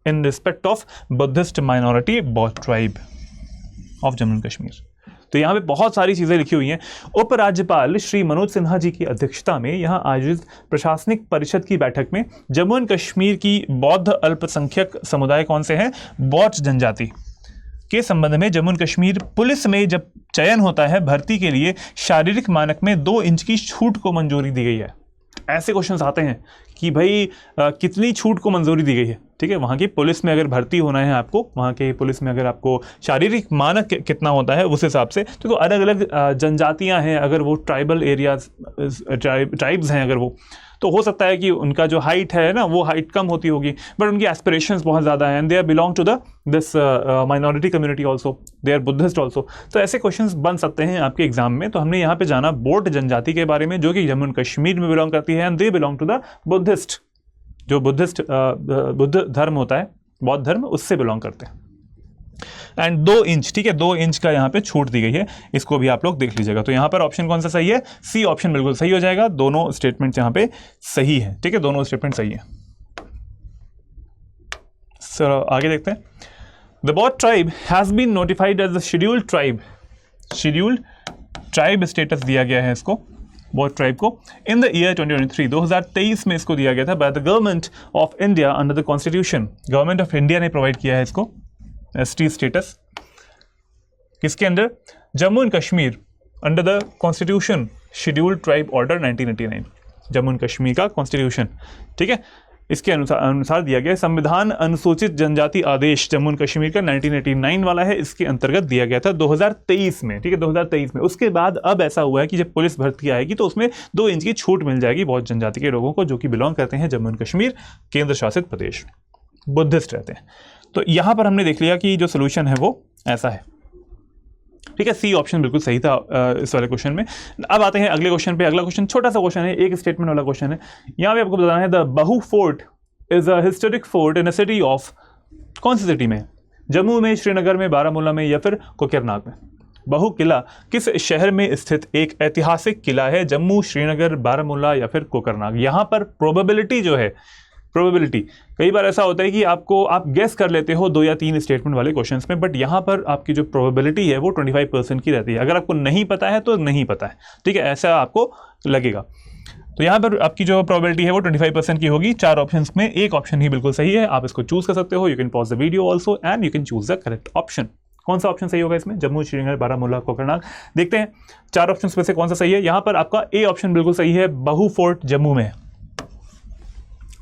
in respect of Buddhist minority Bot tribe of Jammu and Kashmir. तो यहाँ पे बहुत सारी चीज़ें लिखी हुई हैं। उपराज्यपाल श्री मनोज सिन्हा जी की अध्यक्षता में यहाँ आयोजित प्रशासनिक परिषद की बैठक में जम्मू एंड कश्मीर की बौद्ध अल्पसंख्यक समुदाय कौन से हैं? बॉट जनजाति के संबंध में जम्मू एंड कश्मीर पुलिस में जब चयन होता है भर्ती के लिए शारीरिक मानक में 2 इंच की छूट को मंजूरी दी गई है। ऐसे क्वेश्चंस आते हैं कि भाई कितनी छूट को मंजूरी दी गई है, ठीक है, वहाँ की पुलिस में अगर भर्ती होना है आपको, वहाँ के पुलिस में अगर आपको शारीरिक मानक कितना होता है उस हिसाब से, तो अलग अलग जनजातियाँ हैं, अगर वो ट्राइबल एरियाज ट्राइब्स हैं अगर वो, तो हो सकता है कि उनका जो हाइट है ना वो हाइट कम होती होगी, बट उनकी एस्पिरेशंस बहुत ज़्यादा हैं and they are belong to this minority community also, they are Buddhist also. तो ऐसे क्वेश्चंस बन सकते हैं आपके एग्जाम में। तो हमने यहाँ पे जाना बोट जनजाति के बारे में जो कि जम्मू एंड कश्मीर में बिलोंग करती है and they belong to the Buddhist, जो बुद्ध धर्म होता है, बौद्ध धर्म, उससे बिलोंग करते हैं। एंड 2 इंच, ठीक है, 2 इंच का यहाँ पे छूट दी गई है, इसको भी आप लोग देख लीजिएगा। तो यहाँ पर ऑप्शन कौन सा सही है? सी ऑप्शन बिल्कुल सही हो जाएगा। दोनों स्टेटमेंट यहाँ पे सही है, ठीक है, दोनों स्टेटमेंट सही है। सर आगे देखते हैं। The Bot tribe has been notified as the scheduled tribe, scheduled tribe status दिया गया है इसको, बॉट ट्राइब को, इन द ईयर 2023, 2023 में इसको दिया गया था by the government of India under the constitution. Government of India ने प्रोवाइड किया है इसको एसटी स्टेटस। किसके under? Jammu and Kashmir under the constitution scheduled tribe order 1989। Jammu and Kashmir का कॉन्स्टिट्यूशन, ठीक है, इसके अनुसार दिया गया। संविधान अनुसूचित जनजाति आदेश जम्मू एंड कश्मीर का 1989 वाला है, इसके अंतर्गत दिया गया था 2023 में, ठीक है, 2023 में। उसके बाद अब ऐसा हुआ है कि जब पुलिस भर्ती आएगी तो उसमें 2 इंच की छूट मिल जाएगी बहुत जनजाति के लोगों को जो कि बिलोंग करते हैं जम्मू एंड कश्मीर केंद्र शासित प्रदेश, बुद्धिस्ट रहते हैं। तो यहां पर हमने देख लिया कि जो सोल्यूशन है वो ऐसा है, ठीक है, सी ऑप्शन बिल्कुल सही था इस वाले क्वेश्चन में। अब आते हैं अगले क्वेश्चन पे। अगला क्वेश्चन छोटा सा क्वेश्चन है, एक स्टेटमेंट वाला क्वेश्चन है। यहां पे आपको बताना है द बहु fort is a historic fort in a city of, कौन सी सिटी में? जम्मू में, श्रीनगर में, बारामूला में या फिर कोकरनाग में? बहु किला किस शहर में स्थित एक ऐतिहासिक किला है? जम्मू, श्रीनगर, बारामूला या फिर कोकरनाग? यहां पर प्रोबेबिलिटी जो है, प्रोबेबिलिटी, कई बार ऐसा होता है कि आप गेस कर लेते हो 2 या 3 स्टेटमेंट वाले क्वेश्चंस में, बट यहाँ पर आपकी जो प्रोबेबिलिटी है वो 25% की रहती है। अगर आपको नहीं पता है तो नहीं पता है, ठीक है, ऐसा आपको लगेगा। तो यहाँ पर आपकी जो प्रोबेबिलिटी है वो 25% की होगी। 4 ऑप्शंस में एक ऑप्शन ही बिल्कुल सही है, आप इसको चूज कर सकते हो। You can pause the video also and you can choose the correct option. कौन सा ऑप्शन सही होगा इसमें? जम्मू, श्रीनगर, बारामूला, कोकरनाग। देखते हैं 4 ऑप्शन में से कौन सा सही है। यहाँ पर आपका ए ऑप्शन बिल्कुल सही है, बहु फोर्ट जम्मू में है।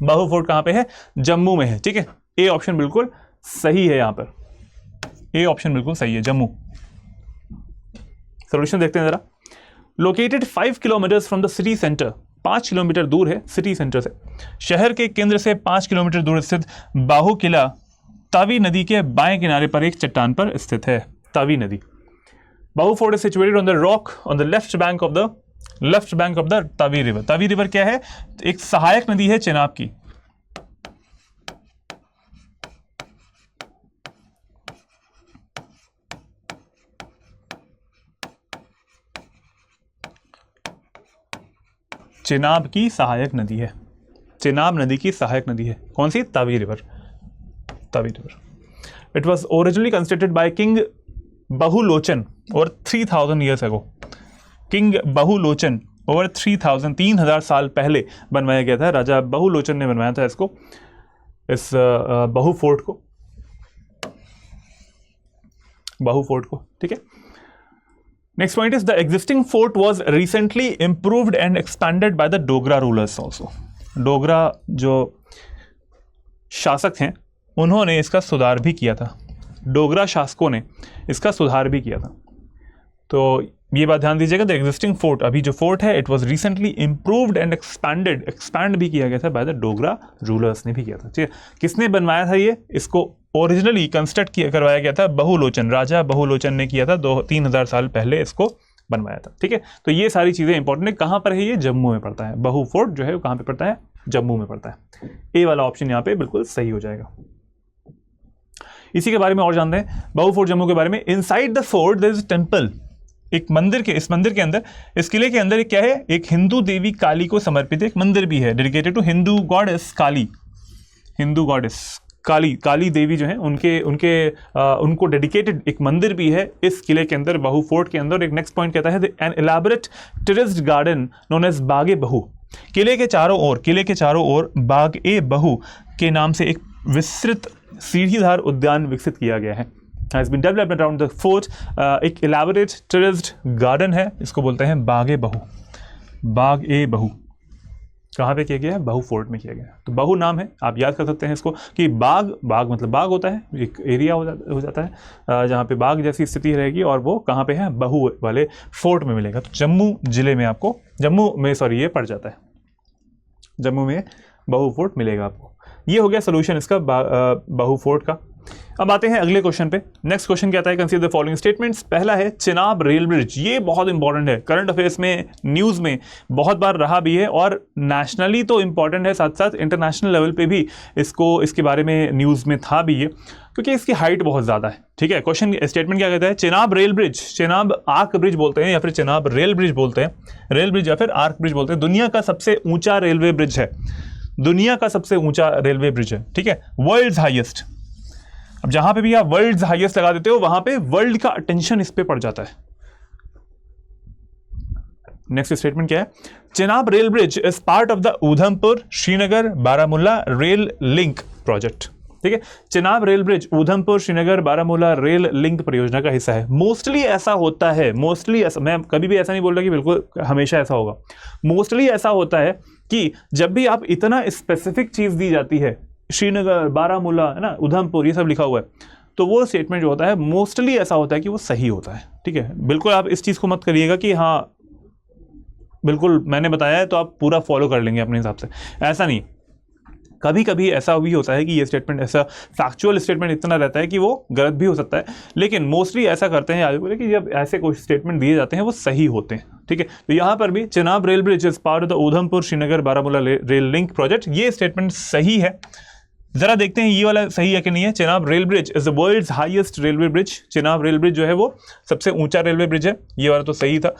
बहु फोर्ट कहां पे है? जम्मू में है, ठीक है, ए ऑप्शन बिल्कुल सही है। यहां पर ए ऑप्शन बिल्कुल सही है, जम्मू। सॉल्यूशन देखते हैं जरा। Located 5 kilometres from the city centre, 5 kilometre दूर है सिटी सेंटर से। शहर के केंद्र से 5 किलोमीटर दूर स्थित बाहु किला तावी नदी के बाएं किनारे पर एक चट्टान पर स्थित है। तावी नदी, बाहु fort is situated on the rock on the left bank of the Tawi river. Tawi river क्या है? एक सहायक नदी है चेनाब की। चेनाब की सहायक नदी है, चेनाब नदी की सहायक नदी है। कौन सी? Tawi river, Tawi river. It was originally constructed by king Bahulochan और 3000 years ago. King Bahulochan over 3000 साल पहले बनवाया गया था। राजा बहुलोचन ने बनवाया था इसको, इस बहु फोर्ट को, बहु फोर्ट को, ठीक है। Next point is the existing fort was recently improved and expanded by the Dogra rulers also. Dogra जो शासक हैं उन्होंने इसका सुधार भी किया था, डोगरा शासकों ने इसका सुधार भी किया था। तो ये बात ध्यान दीजिएगा, द एग्जिस्टिंग फोर्ट, अभी जो फोर्ट है, it was recently improved and expanded, expand भी किया गया था बाय द डोगरा रूलर्स ने भी किया था, ठीक है। किसने बनवाया था ये? इसको ओरिजिनली कंस्ट्रक्ट करवाया गया था बहुलोचन, राजा बहुलोचन ने किया था। 3000 साल पहले इसको बनवाया था, ठीक है। तो ये सारी चीजें इंपॉर्टेंट है। कहां पर है ये? जम्मू में पड़ता है। बहु फोर्ट जो है वो कहां पे पड़ता है? जम्मू में पड़ता है। ए वाला ऑप्शन यहाँ पे बिल्कुल सही हो जाएगा। इसी के बारे में और जानते हैं, बहु फोर्ट जम्मू के बारे में। Inside the fort there is temple, एक मंदिर के, इस मंदिर के अंदर, इस किले के अंदर एक क्या है? एक हिंदू देवी काली को समर्पित एक मंदिर भी है, dedicated to Hindu goddess Kali, Hindu goddess Kali, Kali देवी जो है उनको डेडिकेटेड एक मंदिर भी है इस किले के अंदर, बहु फोर्ट के अंदर। एक नेक्स्ट पॉइंट कहता है an elaborate terraced garden known as Bagh-e Bahu. किले के चारों ओर बाग ए बहु के नाम से एक विस्तृत सीढ़ीदार उद्यान विकसित किया गया है। has been developed around the fort। एक elaborate terraced garden है, इसको बोलते हैं बाग ए बहु। बाग ए बहु कहाँ पे किया गया है? बहु फोर्ट में किया गया है। तो बहु नाम है, आप याद कर सकते हैं इसको कि बाग मतलब बाग होता है, एक एरिया हो जाता है जहाँ पे बाग जैसी स्थिति रहेगी, और वो कहाँ पे है? बहु वाले फोर्ट में मिलेगा। तो जम्मू जिले में आपको, ये पड़ जाता है, जम्मू में बहु फोर्ट मिलेगा आपको। ये हो गया सोल्यूशन इसका बहु फोर्ट का। अब आते हैं अगले क्वेश्चन पे। नेक्स्ट क्वेश्चन क्या आता है? Consider the following statements. पहला है चेनाब रेल ब्रिज। ये बहुत इंपॉर्टेंट है, करंट अफेयर्स में, न्यूज़ में बहुत बार रहा भी है, और नेशनली तो इंपॉर्टेंट है, साथ साथ इंटरनेशनल लेवल पे भी इसके बारे में न्यूज़ में था भी ये, क्योंकि इसकी हाइट बहुत ज़्यादा है, ठीक है। क्वेश्चन स्टेटमेंट क्या कहता है? Chenab rail bridge, Chenab arch bridge बोलते हैं या फिर चेनाब रेल ब्रिज बोलते हैं, रेल ब्रिज या फिर आर्क ब्रिज बोलते हैं। दुनिया का सबसे ऊंचा रेलवे ब्रिज है, दुनिया का सबसे ऊंचा रेलवे ब्रिज है, ठीक है, वर्ल्ड्स हाईएस्ट। अब जहां पे भी आप वर्ल्ड्स हाईएस्ट लगा देते हो, वहां पे वर्ल्ड का अटेंशन इस पे पड़ जाता है। नेक्स्ट स्टेटमेंट क्या है? Chenab rail bridge is part of the Udhampur Srinagar Baramulla rail link project. ठीक है। Chenab rail bridge Udhampur Srinagar Baramulla rail link परियोजना का हिस्सा है। मोस्टली ऐसा होता है, मोस्टली ऐसा, मैं कभी भी ऐसा नहीं बोल रहा कि बिल्कुल हमेशा ऐसा होगा, मोस्टली ऐसा होता है कि जब भी आप इतना स्पेसिफिक चीज दी जाती है, श्रीनगर बारामूला है ना, उधमपुर, ये सब लिखा हुआ है, तो वो स्टेटमेंट जो होता है मोस्टली ऐसा होता है कि वो सही होता है। ठीक है, बिल्कुल आप इस चीज को मत करिएगा कि हाँ बिल्कुल मैंने बताया है तो आप पूरा फॉलो कर लेंगे अपने हिसाब से, ऐसा नहीं। कभी कभी ऐसा भी होता है कि ये स्टेटमेंट, ऐसा फैक्चुअल स्टेटमेंट इतना रहता है कि वो गलत भी हो सकता है, लेकिन मोस्टली ऐसा करते हैं आगे बोले कि जब ऐसे कोई स्टेटमेंट दिए जाते हैं वो सही होते हैं। ठीक है, तो यहाँ पर भी Chenab rail bridge is part of the Udhampur Srinagar Baramulla rail link project, ये स्टेटमेंट सही है। जरा देखते हैं ये वाला सही है कि नहीं है। Chenab rail bridge is the world's highest railway bridge, Chenab rail bridge जो है वो सबसे ऊंचा रेलवे ब्रिज है, ये वाला तो सही था।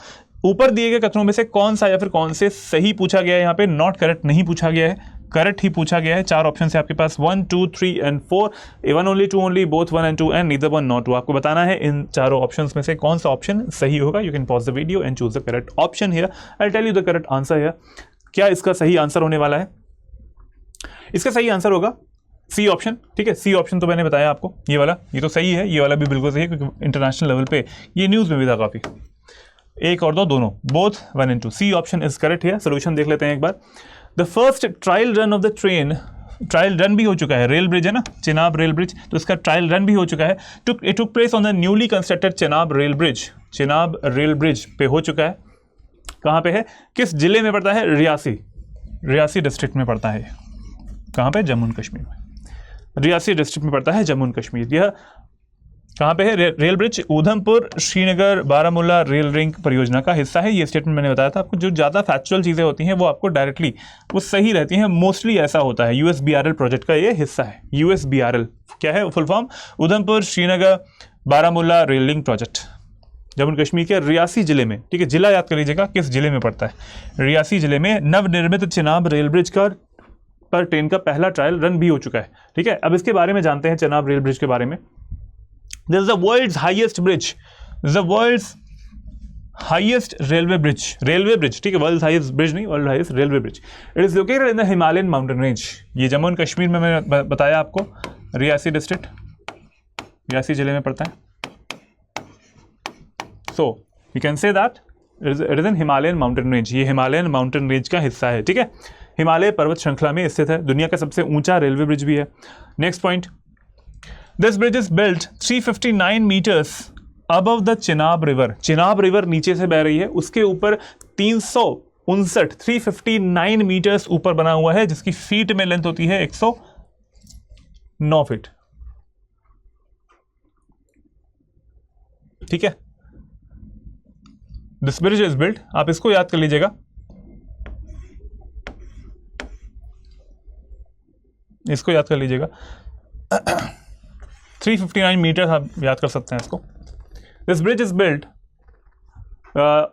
ऊपर दिए गए कथनों में से कौन सा या फिर कौन से सही पूछा गया है, यहाँ पे नॉट करेक्ट नहीं पूछा गया है, करेक्ट ही पूछा गया है। 4 ऑप्शन है आपके पास, 1 2 3 and 4, 1 only 2 only, both 1 and 2 and neither 1 not 2। आपको बताना है इन चारों ऑप्शंस में से कौन सा ऑप्शन सही होगा। You can pause the video and choose the correct option here, I tell you the correct answer here. क्या इसका सही आंसर होने वाला है? इसका सही आंसर होगा सी ऑप्शन। ठीक है, सी ऑप्शन तो मैंने बताया आपको, ये वाला, ये तो सही है, ये वाला भी बिल्कुल सही है क्योंकि इंटरनेशनल लेवल पे ये न्यूज में भी था काफी। 1 और 2 दोनों, both 1 and 2, C option is correct है। सोल्यूशन देख लेते हैं एक बार। The first trial run of the train, trial run भी हो चुका है, रेल ब्रिज है ना, चिनाब रेल ब्रिज, तो इसका ट्रायल रन भी हो चुका है। It took place on the newly constructed Chenab rail bridge, Chenab rail bridge पे हो चुका है। कहाँ पे है, किस जिले में पड़ता है? रियासी, रियासी डिस्ट्रिक्ट में पड़ता है। कहाँ पे? जम्मू एंड कश्मीर में, रियासी डिस्ट्रिक्ट में पड़ता है, जम्मू एंड कश्मीर। यह कहाँ पे है? Rail bridge Udhampur Srinagar Baramulla rail link परियोजना का हिस्सा है। ये स्टेटमेंट मैंने बताया था आपको, जो ज़्यादा फैक्चुअल चीज़ें होती हैं वो आपको डायरेक्टली वो सही रहती हैं, मोस्टली ऐसा होता है। USBRL प्रोजेक्ट का ये हिस्सा है। USBRL क्या है full form? Udhampur Srinagar Baramulla rail link project, Jammu and Kashmir के रियासी जिले में। ठीक है, जिला याद कर लीजिएगा किस जिले में पड़ता है। रियासी जिले में नवनिर्मित चिनाब रेल ब्रिज का पर ट्रेन का पहला ट्रायल रन भी हो चुका है। ठीक है, अब इसके बारे में जानते हैं, चिनाब रेल ब्रिज के बारे में। This is the world's highest bridge. This is the world's highest railway bridge. Railway bridge, ठीक है, world's highest bridge नहीं, world's highest railway bridge. It is located in the Himalayan mountain range. ये Jammu and Kashmir में मैंने बताया आपको, Reasi district, Reasi जिले में पड़ता है। So you can say that it is in Himalayan mountain range. ये हिमालयन माउंटेन रेंज का हिस्सा है। ठीक है, हिमालय पर्वत श्रृंखला में स्थित है, दुनिया का सबसे ऊंचा रेलवे ब्रिज भी है। Next point, this bridge is built 359 metres above the Chenab river. Chenab river नीचे से बह रही है, उसके ऊपर 359 मीटर्स ऊपर बना हुआ है, जिसकी फीट में लेंथ होती है 109 फीट। ठीक है, दिस ब्रिज इज बिल्ट, आप इसको याद कर लीजिएगा, इसको याद कर लीजिएगा। 359 मीटर आप याद कर सकते हैं इसको। This bridge is built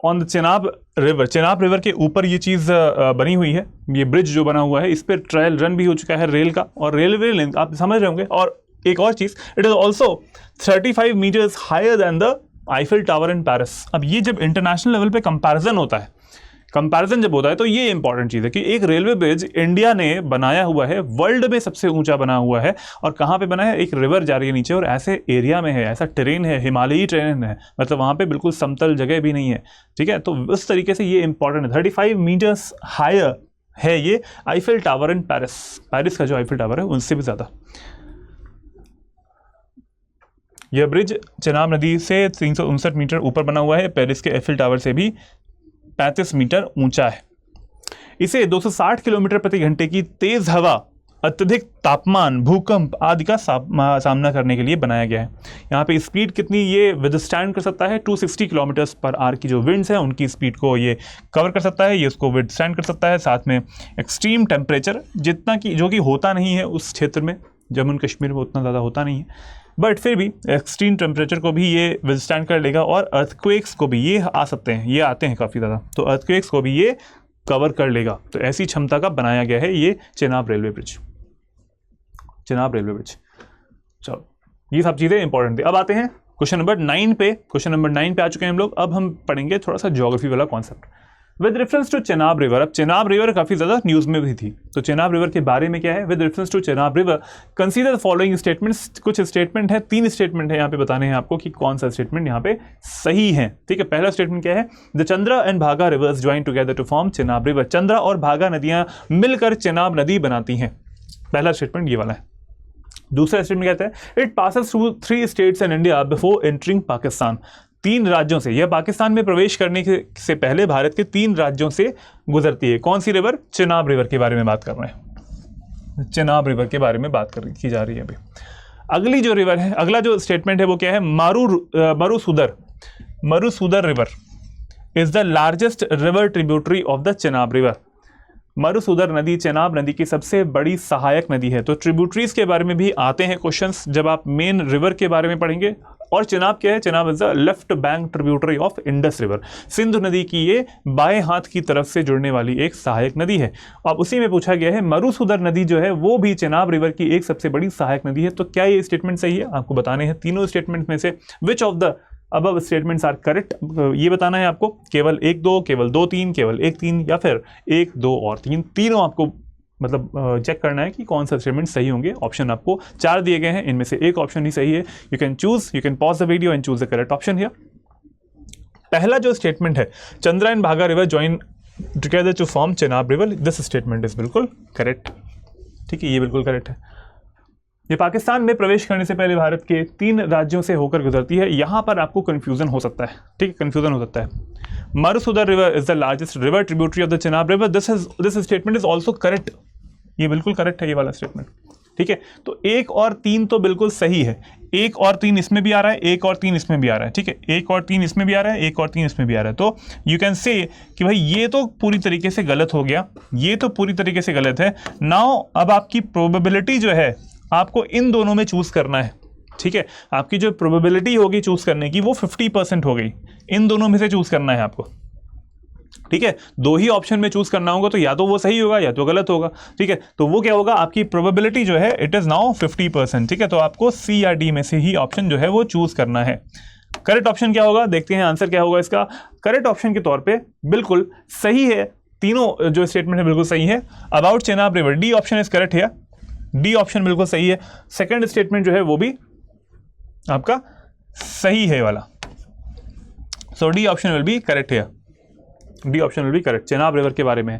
on the Chenab river, Chenab river के ऊपर ये चीज़ बनी हुई है, ये ब्रिज जो बना हुआ है, इस पर ट्रायल रन भी हो चुका है रेल का, और रेलवे लेंथ आप समझ रहे होंगे। और एक और चीज़, it is also 35 meters higher than the Eiffel tower in Paris. अब ये जब इंटरनेशनल लेवल पे कंपैरिजन होता है, कंपैरिजन जब होता है, तो ये इंपॉर्टेंट चीज़ है कि एक रेलवे ब्रिज इंडिया ने बनाया हुआ है, वर्ल्ड में सबसे ऊंचा बना हुआ है, और कहाँ पे बना है? एक रिवर जा रही है नीचे, और ऐसे एरिया में है, ऐसा टेरेन है, हिमालयी टेरेन है, मतलब वहाँ पे बिल्कुल समतल जगह भी नहीं है। ठीक है, तो उस तरीके से ये इंपॉर्टेंट है। 35 मीटर्स हायर है ये Eiffel tower in Paris, Paris का जो आईफिल टावर है उनसे भी ज़्यादा। यह ब्रिज चिनाब नदी से 359 मीटर ऊपर बना हुआ है, पेरिस के एफिल टावर से भी 35 मीटर ऊंचा है। इसे 260 किलोमीटर प्रति घंटे की तेज हवा, अत्यधिक तापमान, भूकंप आदि का सामना करने के लिए बनाया गया है। यहाँ पे स्पीड कितनी ये विदस्टैंड कर सकता है? 260 किलोमीटर्स पर आवर की जो विंड्स है उनकी स्पीड को ये कवर कर सकता है, ये उसको विदस्टैंड कर सकता है। साथ में एक्सट्रीम टेम्परेचर जितना कि जो कि होता नहीं है उस क्षेत्र में, जम्मू एंड कश्मीर में उतना ज़्यादा होता नहीं है, बट फिर भी एक्सट्रीम टेम्परेचर को भी ये विदस्टैंड कर लेगा, और अर्थक्वेक्स को भी ये आ सकते हैं, ये आते हैं काफ़ी ज़्यादा, तो अर्थक्वेक्स को भी ये कवर कर लेगा। तो ऐसी क्षमता का बनाया गया है ये Chenab railway bridge, Chenab railway bridge. चलो, ये सब चीज़ें इंपॉर्टेंट थी। अब आते हैं क्वेश्चन नंबर 9 पे। क्वेश्चन नंबर 9 पे आ चुके हैं हम लोग। अब हम पढ़ेंगे थोड़ा सा ज्योग्राफी वाला concept. With reference to Chenab river, अब चेनाब रिवर काफी ज्यादा न्यूज में भी थी, तो चेनाब रिवर के बारे में क्या है, with reference to Chenab river consider the following statements, कुछ स्टेटमेंट है, 3 स्टेटमेंट है यहाँ पे बताने हैं आपको कि कौन सा स्टेटमेंट यहाँ पे सही है। ठीक है, पहला स्टेटमेंट क्या है, the Chandra and Bhaga rivers join together to form Chenab river, Chandra और भागा नदियां मिलकर चेनाब नदी बनाती हैं, पहला स्टेटमेंट ये वाला है। दूसरा स्टेटमेंट कहता है it passes through 3 states in India before entering Pakistan, 3 राज्यों से, यह पाकिस्तान में प्रवेश करने से पहले भारत के 3 राज्यों से गुजरती है। कौन सी रिवर, चेनाब रिवर के बारे में बात कर रहे हैं, चेनाब रिवर के बारे में बात की जा रही है अभी। अगली जो रिवर है, अगला जो स्टेटमेंट है वो क्या है, Marusudar river is the largest river tributary of the Chenab river, Marusudar नदी चेनाब नदी की सबसे बड़ी सहायक नदी है। तो ट्रिब्यूटरीज के बारे में भी आते हैं क्वेश्चंस जब आप मेन रिवर के बारे में पढ़ेंगे। और चेनाब क्या है, Chenab is the left bank tributary of Indus river, Sindhu नदी की ये बाएं हाथ की तरफ से जुड़ने वाली एक सहायक नदी है। अब उसी में पूछा गया है मरुसूदर नदी जो है वो भी चेनाब रिवर की एक सबसे बड़ी सहायक नदी है। तो क्या ये स्टेटमेंट सही है, आपको बताने हैं तीनों स्टेटमेंट में से विच ऑफ द अब स्टेटमेंट्स आर करेक्ट, ये बताना है आपको, केवल 1 2, केवल 2 3, केवल 1 3 या फिर 1 2 और 3, तीनों आपको मतलब चेक करना है कि कौन सा स्टेटमेंट सही होंगे। ऑप्शन आपको 4 दिए गए हैं, इनमें से एक ऑप्शन ही सही है। You can pause the video and choose the correct option here. पहला जो स्टेटमेंट है, Chandra and Bhaga river join together to form Chenab river, this statement is बिल्कुल करेक्ट। ठीक है, ये बिल्कुल करेक्ट है। ये पाकिस्तान में प्रवेश करने से पहले भारत के 3 राज्यों से होकर गुजरती है। यहां पर आपको कंफ्यूजन हो सकता है, ठीक है, कंफ्यूजन हो सकता है। Marusudar river is the largest river tributary of the Chenab river, this statement is also correct, ये बिल्कुल करेक्ट है ये वाला स्टेटमेंट। ठीक है, तो 1 और 3 तो बिल्कुल सही है, 1 और 3 इसमें भी आ रहा है, 1 और 3 इसमें भी आ रहा है। ठीक है, 1 और 3 इसमें भी आ रहा है, 1 और 3 इसमें भी आ रहा है। तो यू कैन से कि भाई ये तो पूरी तरीके से गलत हो गया, ये तो पूरी तरीके से गलत है। नाउ अब आपकी प्रोबेबिलिटी जो है आपको इन दोनों में चूज करना है। ठीक है, आपकी जो प्रोबेबिलिटी होगी चूज करने की वो 50% हो गई, इन दोनों में से चूज करना है आपको। ठीक है, 2 ही ऑप्शन में चूज करना होगा, तो या तो वो सही होगा या तो गलत होगा। ठीक है, तो वो क्या होगा, आपकी प्रोबेबिलिटी जो है इट इज नाउ 50%। ठीक है, तो आपको सी या डी में से ही ऑप्शन जो है वो चूज करना है। करेक्ट ऑप्शन क्या होगा, देखते हैं आंसर क्या होगा इसका। करेक्ट ऑप्शन के तौर पे बिल्कुल सही है, तीनों जो स्टेटमेंट है बिल्कुल सही है। About Chenab river, D option is correct है, डी ऑप्शन बिल्कुल सही है। सेकंड स्टेटमेंट जो है वो भी आपका सही है वाला, so D option will be correct है, D option will be correct. Chenab river के बारे में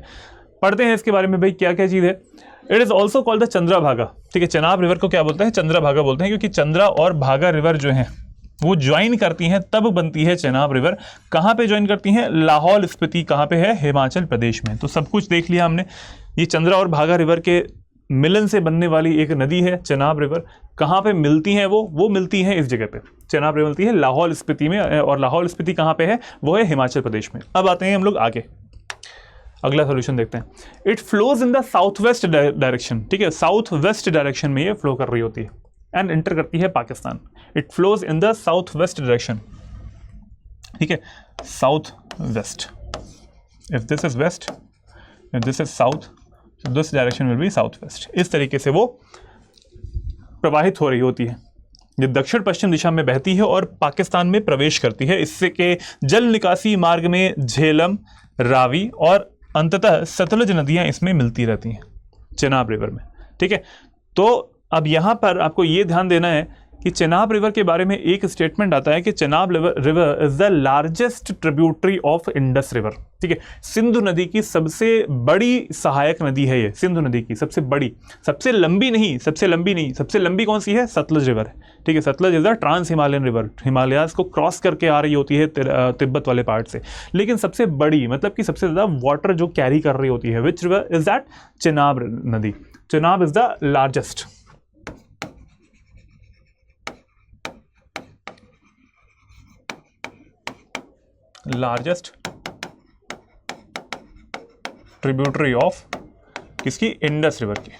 पढ़ते हैं, इसके बारे में भाई क्या क्या चीज है। It is also called the Chandra भागा। ठीक है, चेनाब रिवर को क्या बोलते हैं, चंद्रा भागा बोलते हैं, क्योंकि चंद्रा और भागा रिवर जो है वो ज्वाइन करती हैं तब बनती है चेनाब रिवर। कहाँ पे ज्वाइन करती हैं, लाहौल स्पीति, कहाँ पे है, हिमाचल प्रदेश में। तो सब कुछ देख लिया हमने। ये चंद्रा और भागा रिवर के मिलन से बनने वाली एक नदी है चेनाब रिवर। कहाँ पे मिलती हैं वो मिलती हैं इस जगह पे, चेनाब रिवर मिलती है लाहौल स्पीति में, और लाहौल स्पीति कहाँ पे है, वो है हिमाचल प्रदेश में। अब आते हैं हम लोग आगे, अगला सॉल्यूशन देखते हैं। It flows in the south west direction. ठीक है, साउथ वेस्ट डायरेक्शन में ये फ्लो कर रही होती है एंड एंटर करती है Pakistan. It flows in the south west direction. ठीक है, south west, if this is west, if this is south, this direction will be south west. इस तरीके से वो प्रवाहित हो रही होती है, ये दक्षिण पश्चिम दिशा में बहती है और पाकिस्तान में प्रवेश करती है। इससे के जल निकासी मार्ग में झेलम, रावी और अंततः सतलुज नदियां इसमें मिलती रहती हैं चेनाब रिवर में। ठीक है, तो अब यहां पर आपको ये ध्यान देना है कि चेनाब रिवर के बारे में एक स्टेटमेंट आता है कि Chenab river is the largest tributary of Indus river. ठीक है, सिंधु नदी की सबसे बड़ी सहायक नदी है ये, सिंधु नदी की सबसे बड़ी, सबसे लंबी नहीं, सबसे लंबी कौन सी है, सतलुज रिवर है। ठीक है, Sutlej is the trans Himalayan river, Himalayas को क्रॉस करके आ रही होती है तिब्बत वाले पार्ट से। लेकिन सबसे बड़ी मतलब कि सबसे ज्यादा वाटर जो कैरी कर रही होती है, which river is that, Chenab नदी। Chenab is the largest, tributary of किसकी, इंडस रिवर की,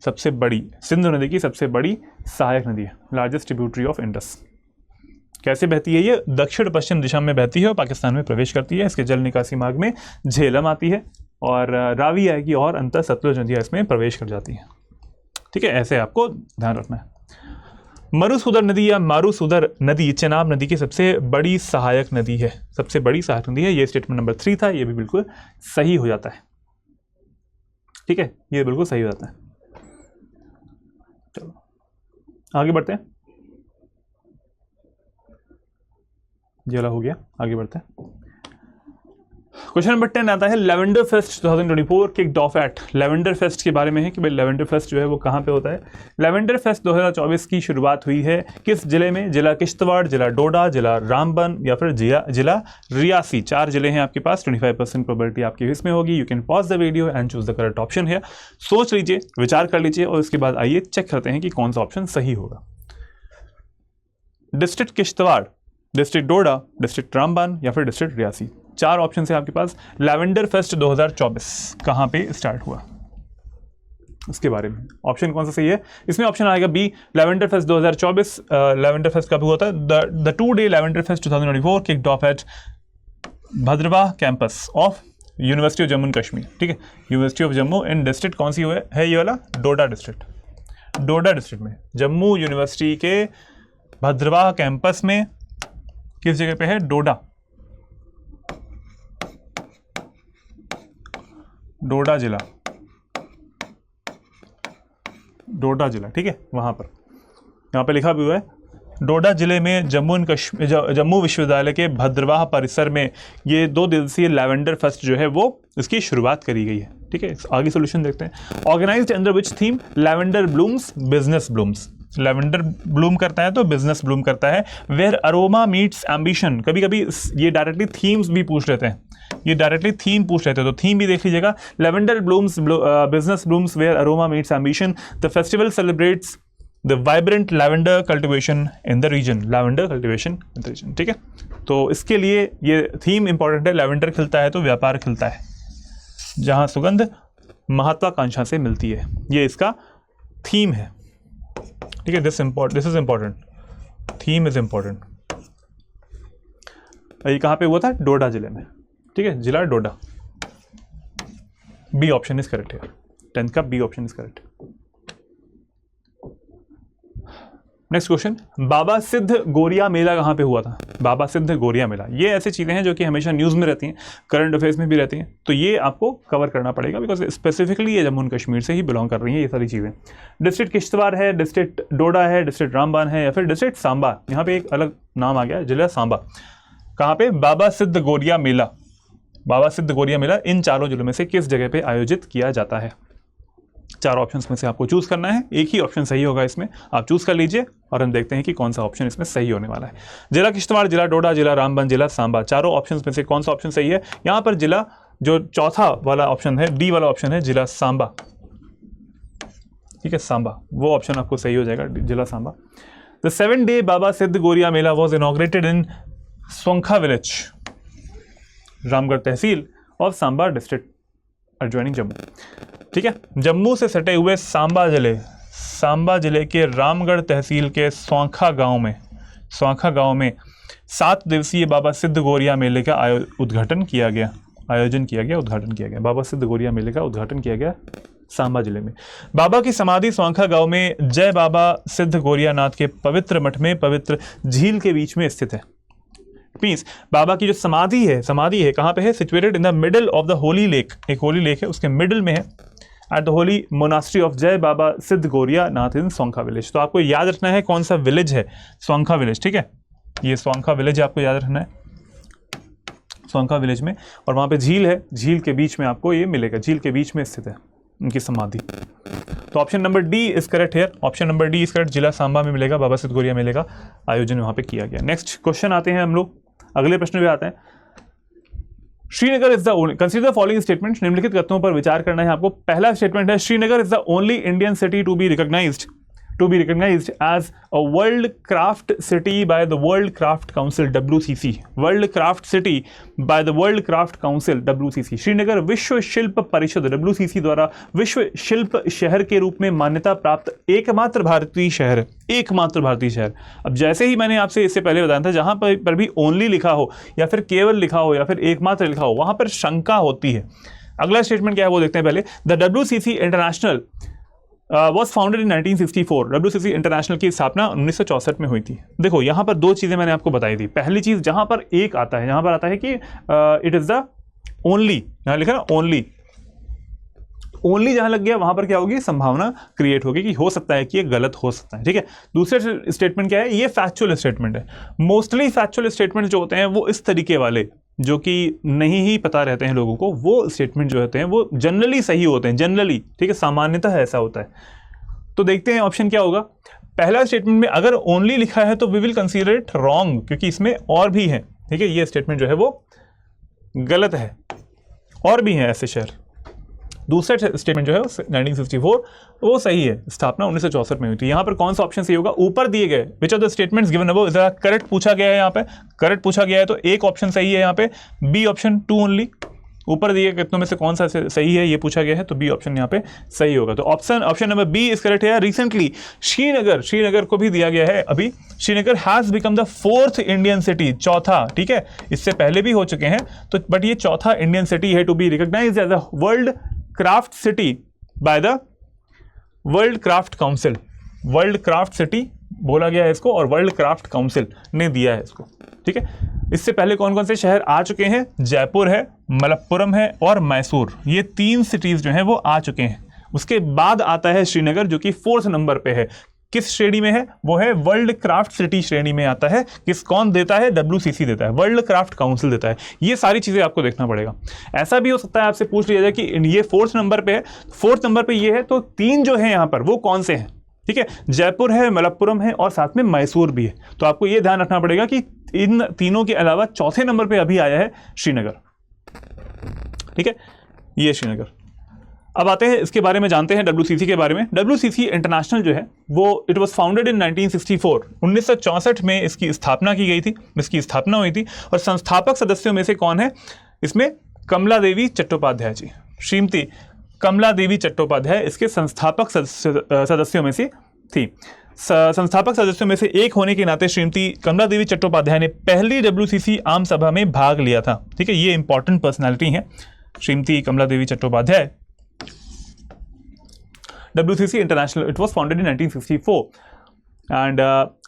सबसे बड़ी, सिंधु नदी की सबसे बड़ी सहायक नदी है, लार्जेस्ट ट्रिब्यूटरी ऑफ इंडस। कैसे बहती है ये, दक्षिण पश्चिम दिशा में बहती है और पाकिस्तान में प्रवेश करती है। इसके जल निकासी मार्ग में झेलम आती है और रावी आएगी और अंतर सतलुज नदियां इसमें प्रवेश कर जाती है। ठीक है, ऐसे आपको ध्यान रखना है। मरुसूदर नदी या मारुसूदर नदी चेनाब नदी की सबसे बड़ी सहायक नदी है, सबसे बड़ी सहायक नदी है। ये स्टेटमेंट नंबर 3 था, ये भी बिल्कुल सही हो जाता है। ठीक है, ये बिल्कुल सही हो जाता है। चलो आगे बढ़ते हैं, ये वाला हो गया, आगे बढ़ते हैं। क्वेश्चन नंबर 10 आता है lavender fest 2024 kicked off at. Lavender fest के बारे में है कि भाई लेवेंडर फेस्ट जो है वो कहाँ पे होता है। लेवेंडर फेस्ट 2024 की शुरुआत हुई है किस जिले में? जिला किश्तवाड़, जिला डोडा, जिला रामबन या फिर जिला रियासी। 4 जिले हैं आपके पास। 25% प्रोबेबिलिटी आपकी इसमें होगी। You can pause the video and choose the correct option है। सोच लीजिए, विचार कर लीजिए और उसके बाद आइए चेक करते हैं कि कौन सा ऑप्शन सही होगा। डिस्ट्रिक्ट किश्तवाड़, डिस्ट्रिक्ट डोडा, डिस्ट्रिक्ट रामबन या फिर डिस्ट्रिक्ट रियासी। 4 ऑप्शन है आपके पास। लेवेंडर फेस्ट 2024 कहां पे स्टार्ट हुआ, उसके बारे में ऑप्शन कौन सा सही है? इसमें ऑप्शन आएगा B, lavender fest 2024। Lavender fest कब हुआ था? The 2-day lavender fest 2024 kicked off at Bhaderwah campus of university of Jammu and Kashmir. ठीक है, university of Jammu and district कौन सी है ये वाला? डोडा डिस्ट्रिक्ट। डोडा डिस्ट्रिक्ट में जम्मू यूनिवर्सिटी के भद्रवाह कैंपस में किस जगह पे है? डोडा, डोडा जिला, डोडा जिला। ठीक है, वहां पर यहाँ पे लिखा भी हुआ है डोडा जिले में जम्मू विश्वविद्यालय के भद्रवाह परिसर में ये 2 दिवसीय लेवेंडर फेस्ट जो है वो इसकी शुरुआत करी गई है। ठीक है, आगे सोल्यूशन देखते हैं। Organised under which theme? Lavender blooms, business blooms. Lavender bloom करता है तो बिजनेस ब्लूम करता है। Where aroma meets ambition. कभी कभी ये डायरेक्टली थीम्स भी पूछ लेते हैं, ये डायरेक्टली थीम पूछ लेते हैं, तो थीम भी देख लीजिएगा। Lavender blooms, business blooms where aroma meets ambition. The festival celebrates the vibrant lavender cultivation in the region. Lavender cultivation in the region. ठीक है, तो इसके लिए ये थीम इंपॉर्टेंट है। लैवेंडर खिलता है तो व्यापार खिलता है, जहां सुगंध महत्वाकांक्षा से मिलती है, ये इसका थीम है। ठीक है, this is important, theme is important. ये कहां पे हुआ था? डोडा जिले में। ठीक है, जिला Doda. B option is correct है, 10th का B option is correct. Next question, Baba Siddh Goria मेला कहां पे हुआ था? बाबा सिद्ध गोरिया मेला, ये ऐसी चीजें हैं जो कि हमेशा न्यूज में रहती हैं, करंट अफेयर्स में भी रहती हैं, तो ये आपको कवर करना पड़ेगा बिकॉज स्पेसिफिकली ये जम्मू एंड कश्मीर से ही बिलोंग कर रही हैं ये सारी चीजें। डिस्ट्रिक्ट किश्तवाड़ है, डिस्ट्रिक्ट डोडा है, डिस्ट्रिक्ट रामबन है या फिर डिस्ट्रिक्ट सांबा। यहाँ पे एक अलग नाम आ गया, जिला सांबा। कहाँ पे? बाबा सिद्ध गोरिया मेला। बाबा सिद्ध गोरिया मेला इन 4 जिलों में से किस जगह पे आयोजित किया जाता है? 4 ऑप्शंस में से आपको चूज करना है, एक ही ऑप्शन सही होगा इसमें, आप चूज कर लीजिए और हम देखते हैं कि कौन सा ऑप्शन इसमें सही होने वाला है। जिला किश्तवाड़, जिला डोडा, जिला रामबन, जिला सांबा, 4 ऑप्शंस में से कौन सा ऑप्शन सही है? यहाँ पर जिला जो चौथा वाला ऑप्शन है, डी वाला ऑप्शन है, जिला सांबा। ठीक है, सांबा, वो ऑप्शन आपको सही हो जाएगा, जिला Samba. The 7-day Baba Siddh Goria Mela was inaugurated in Sonkha village, Ramgarh tehsil of Samba district adjoining Jammu. ठीक है, जम्मू से सटे हुए सांबा जिले के रामगढ़ तहसील के स्वांखा गांव में 7 दिवसीय बाबा सिद्ध गोरिया मेले का आयोजन किया गया। बाबा सिद्ध गोरिया मेले का उद्घाटन किया गया सांबा जिले में। बाबा की समाधि स्वांखा गांव में जय बाबा सिद्ध गोरिया नाथ के पवित्र मठ में पवित्र झील के बीच में स्थित है। मीन्स बाबा की जो समाधि है कहाँ पे है? Situated in the middle of the Holi lake. एक होली लेक है, उसके मिडल में है, at the Holi monastery of जय बाबा सिद्ध गोरिया नाथ इन सोंखा विलेज। तो आपको याद रखना है कौन सा विलेज है, सोंखा विलेज। ठीक है, ये सोंखा विलेज आपको याद रखना है, सोंखा विलेज में, और वहाँ पे झील है, झील के बीच में आपको ये मिलेगा, झील के बीच में स्थित है उनकी समाधि। तो option number D is correct here, option number D is correct. जिला सांबा में मिलेगा, बाबा सिद्ध गोरिया मेले का आयोजन वहाँ पे किया गया। नेक्स्ट क्वेश्चन आते हैं हम लोग, अगले प्रश्न पे आते हैं। Srinagar is the only, consider the following statement. निम्नलिखित कथनों पर विचार करना है आपको। पहला स्टेटमेंट है, Srinagar is the only Indian city to be recognised as a world craft city by the world craft council WCC। World craft city by the world craft council WCC। Srinagar विश्व शिल्प परिषद WCC द्वारा विश्व शिल्प शहर के रूप में मान्यता प्राप्त एकमात्र भारतीय शहर। अब जैसे ही मैंने आपसे इससे पहले बताया था, जहां पर भी ओनली लिखा हो या फिर केवल लिखा हो या फिर एकमात्र लिखा हो, वहां पर शंका होती है। अगला स्टेटमेंट क्या है वो देखते हैं पहले। The WCC international was founded in 1964। WCC international की स्थापना 1964 में हुई थी। देखो यहाँ पर दो चीज़ें मैंने आपको बताई थी। पहली चीज़ जहाँ पर एक आता है, यहाँ पर आता है कि इट इज़ द ओनली, यहाँ लिखा ना ओनली, ओनली जहां लग गया वहां पर क्या होगी, संभावना क्रिएट होगी कि हो सकता है कि ये गलत हो सकता है। ठीक है, दूसरे स्टेटमेंट क्या है, ये फैक्चुअल स्टेटमेंट है। मोस्टली फैक्चुअल स्टेटमेंट जो होते हैं वो इस तरीके वाले जो कि नहीं ही पता रहते हैं लोगों को, वो स्टेटमेंट जो होते हैं वो जनरली सही होते हैं, जनरली, ठीक है, सामान्यतः ऐसा होता है। तो देखते हैं ऑप्शन क्या होगा। पहला स्टेटमेंट में अगर ओनली लिखा है तो we will consider it wrong, क्योंकि इसमें और भी है। ठीक है, ये स्टेटमेंट जो है वो गलत है, और भी है ऐसे शहर। दूसरा स्टेटमेंट जो है 1964 वो सही है, स्थापना 1964 में हुई थी। यहाँ पर कौन सा ऑप्शन सही होगा, ऊपर दिए गए which are the statements given above, जरा करेक्ट पूछा गया है, यहाँ पे करेक्ट पूछा गया है तो एक ऑप्शन सही है यहाँ पे, बी ऑप्शन 2 ओनली। ऊपर दिए कितनों में से कौन सा सही है ये पूछा गया है, तो बी ऑप्शन यहाँ पे सही होगा। तो option number B is correct है। रिसेंटली श्रीनगर को भी दिया गया है अभी, Srinagar has become the 4th Indian city, चौथा, ठीक है, इससे पहले भी हो चुके हैं तो, बट ये चौथा इंडियन सिटी है to be recognised as a world craft city by the world craft council. World craft city बोला गया है इसको और वर्ल्ड क्राफ्ट काउंसिल ने दिया है इसको। ठीक है, इससे पहले कौन कौन से शहर आ चुके हैं, जयपुर है, मलप्पुरम है और मैसूर, ये 3 सिटीज जो हैं वो आ चुके हैं। उसके बाद आता है श्रीनगर जो कि 4th नंबर पे है। किस श्रेणी में है, वो है वर्ल्ड क्राफ्ट सिटी श्रेणी में आता है। कौन देता है, WCC देता है, वर्ल्ड क्राफ्ट काउंसिल देता है। ये सारी चीजें आपको देखना पड़ेगा। ऐसा भी हो सकता है आपसे पूछ लिया जाए कि ये 4th नंबर पे है, 4th नंबर पे ये है तो 3 जो है यहाँ पर वो कौन से हैं। ठीक है, जयपुर है, मलप्पुरम है और साथ में मैसूर भी है। तो आपको ये ध्यान रखना पड़ेगा कि इन तीनों के अलावा चौथे नंबर पे अभी आया है श्रीनगर। ठीक है, ये श्रीनगर। अब आते हैं इसके बारे में जानते हैं WCC के बारे में। WCC इंटरनेशनल जो है वो इट वाज फाउंडेड इन 1964, 1964 में इसकी स्थापना की गई थी, इसकी स्थापना हुई थी। और संस्थापक सदस्यों में से कौन है, इसमें कमला देवी चट्टोपाध्याय जी, श्रीमती कमला देवी चट्टोपाध्याय इसके संस्थापक सदस्यों में से थी। संस्थापक सदस्यों में से एक होने के नाते श्रीमती कमला देवी चट्टोपाध्याय ने पहली WCC आम सभा में भाग लिया था। ठीक है, ये इंपॉर्टेंट पर्सनैलिटी है Shrimati Kamala Devi Chattopadhyay. WCC International, it was founded in 1964 and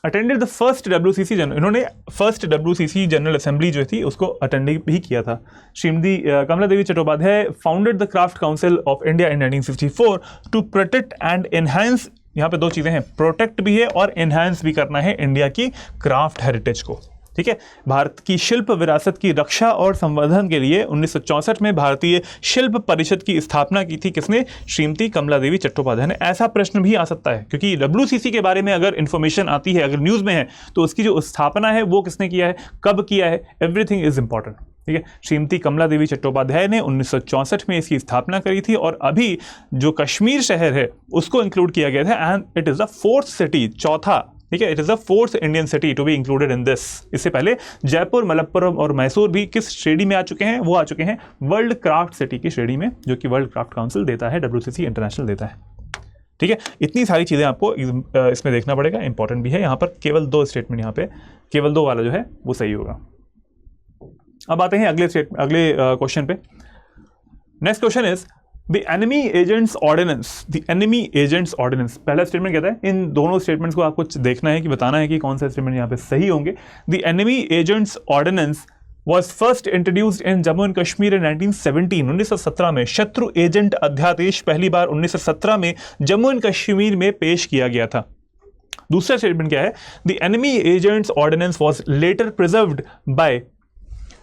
attended the first WCC इन्होंने फर्स्ट WCC जनरल असेंबली जो थी उसको अटेंड भी किया था। Shrimati Kamala Devi Chattopadhyay founded the craft council of India in 1964 to protect and enhance, यहाँ पे 2 चीज़ें हैं, प्रोटेक्ट भी है और एनहांस भी करना है इंडिया की क्राफ्ट हेरिटेज को। ठीक है, भारत की शिल्प विरासत की रक्षा और संवर्धन के लिए 1964 में भारतीय शिल्प परिषद की स्थापना की थी। किसने, श्रीमती कमला देवी चट्टोपाध्याय ने। ऐसा प्रश्न भी आ सकता है क्योंकि WCC के बारे में अगर इंफॉर्मेशन आती है, अगर न्यूज़ में है, तो उसकी जो स्थापना है वो किसने किया है, कब किया है, एवरीथिंग इज इंपॉर्टेंट। ठीक है, श्रीमती कमला देवी चट्टोपाध्याय ने 1964 में इसकी स्थापना करी थी और अभी जो कश्मीर शहर है उसको इंक्लूड किया गया था and it is the 4th city, चौथा। ठीक है, it is the 4th Indian city to be included in this. इससे पहले जयपुर, मलप्पुरम और मैसूर भी किस श्रेणी में आ चुके हैं, वो आ चुके हैं वर्ल्ड क्राफ्ट सिटी की श्रेणी में, जो कि वर्ल्ड क्राफ्ट काउंसिल देता है, WCC इंटरनेशनल देता है। ठीक है, इतनी सारी चीज़ें आपको इसमें देखना पड़ेगा, इंपॉर्टेंट भी है। यहाँ पर केवल 2 स्टेटमेंट, यहाँ पे केवल 2 वाला जो है वो सही होगा। अब आते हैं अगले क्वेश्चन पे। Next question is The enemy agents ordinance, the enemy agents ordinance, पहला स्टेटमेंट कहता है, इन दोनों स्टेटमेंट्स को आपको देखना है कि बताना है कि कौन सा स्टेटमेंट यहाँ पे सही होंगे। The enemy agents ordinance was first introduced in Jammu and Kashmir in 1917, 1917 में शत्रु एजेंट अध्यादेश पहली बार 1917 में जम्मू एंड कश्मीर में पेश किया गया था। दूसरा स्टेटमेंट क्या है, The enemy agents ordinance was later preserved by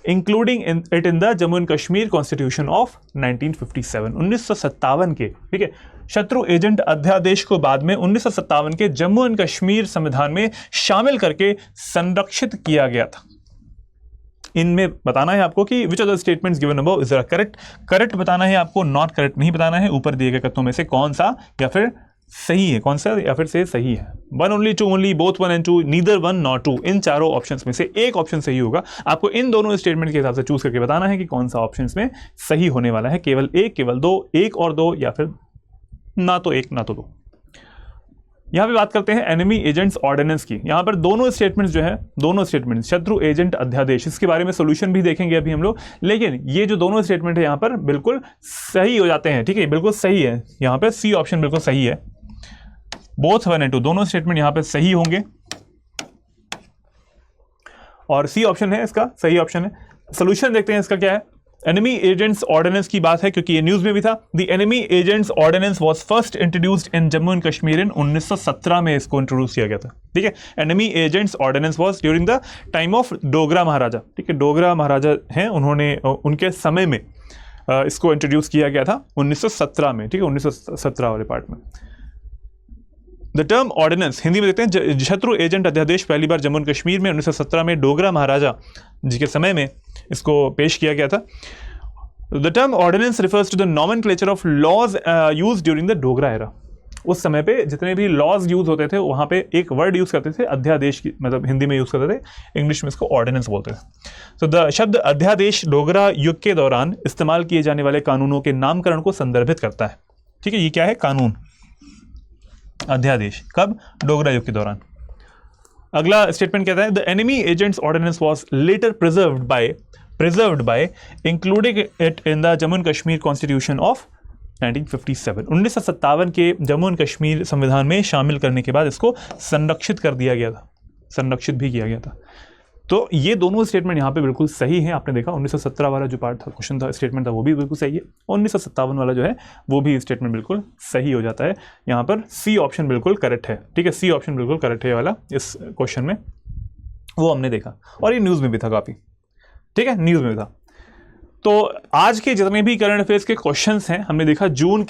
including it in the Jammu and Kashmir constitution of 1957, 1957 के, ठीक है, शत्रु एजेंट अध्यादेश को बाद में 1957 के जम्मू एंड कश्मीर संविधान में शामिल करके संरक्षित किया गया था। इनमें बताना है आपको कि which are the statements given above is correct बताना है आपको, नॉट करेक्ट नहीं बताना है। ऊपर दिए गए कथनों में से कौन सा या फिर सही है, कौन सा या फिर से सही है। 1 only 2 only, both 1 and 2, neither 1 nor 2, इन चारों ऑप्शंस में से एक ऑप्शन सही होगा। आपको इन दोनों स्टेटमेंट के हिसाब से चूज करके बताना है कि कौन सा ऑप्शंस में सही होने वाला है। केवल एक, केवल 2, 1 और 2, या फिर ना तो 1 ना तो 2। यहाँ पे बात करते हैं एनिमी एजेंट्स ऑर्डिनेंस की। यहाँ पर दोनों स्टेटमेंट्स जो है, दोनों स्टेटमेंट शत्रु एजेंट अध्यादेश, इसके बारे में सोल्यूशन भी देखेंगे अभी हम लोग, लेकिन ये जो दोनों स्टेटमेंट है यहाँ पर बिल्कुल सही हो जाते हैं। ठीक है, बिल्कुल सही है, यहाँ पे सी ऑप्शन बिल्कुल सही है। बोथ 1 एंड 2 दोनों स्टेटमेंट यहां पे सही होंगे और सी ऑप्शन है इसका सही ऑप्शन है। सोल्यूशन देखते हैं इसका क्या है। एनिमी एजेंट्स ऑर्डिनेंस की बात है क्योंकि ये न्यूज में भी था। The enemy agents ordinance was first introduced in Jammu and Kashmir in 1917 में इसको इंट्रोड्यूस किया गया था। ठीक है, enemy agents ordinance was during the time of Dogra Maharaja. ठीक है, डोगरा महाराजा हैं, उन्होंने उनके समय में इसको इंट्रोड्यूस किया गया था 1917 में। ठीक है, 1917 वाले पार्ट में। द टर्म ऑर्डिनेंस हिंदी में देखते हैं शत्रु एजेंट अध्यादेश पहली बार जम्मू एंड कश्मीर में 1917 में डोगरा महाराजा जी के समय में इसको पेश किया गया था। The term ordinance refers to the nomenclature of laws used during the Dogra era. उस समय पे जितने भी लॉज यूज होते थे वहां पे एक वर्ड यूज करते थे अध्यादेश की, मतलब हिंदी में यूज करते थे, इंग्लिश में इसको ऑर्डिनेंस बोलते थे। तो द शब्द अध्यादेश डोगरा युग के दौरान इस्तेमाल किए जाने वाले कानूनों के नामकरण को संदर्भित करता है। ठीक है, ये क्या है, कानून, अध्यादेश, कब, डोगरा युग के दौरान। अगला स्टेटमेंट कहता है the enemy agents ordinance was later preserved by including it in the Jammu and Kashmir constitution of 1957। 1957 के जम्मू एंड कश्मीर संविधान में शामिल करने के बाद इसको संरक्षित कर दिया गया था, संरक्षित भी किया गया था। तो ये दोनों स्टेटमेंट यहाँ पे बिल्कुल सही है। आपने देखा 1917 वाला जो पार्ट था, क्वेश्चन था, स्टेटमेंट था, वो भी बिल्कुल सही है। 1957 वाला जो है वो भी स्टेटमेंट बिल्कुल सही हो जाता है। यहाँ पर सी ऑप्शन बिल्कुल करेक्ट है। ठीक है, सी ऑप्शन बिल्कुल करेक्ट है वाला इस क्वेश्चन में, वो हमने देखा और ये न्यूज़ में भी था काफ़ी। ठीक है, न्यूज़ में भी था। तो आज के जितने भी करंट अफेयर्स के क्वेश्चंस हैं हमने देखा, जून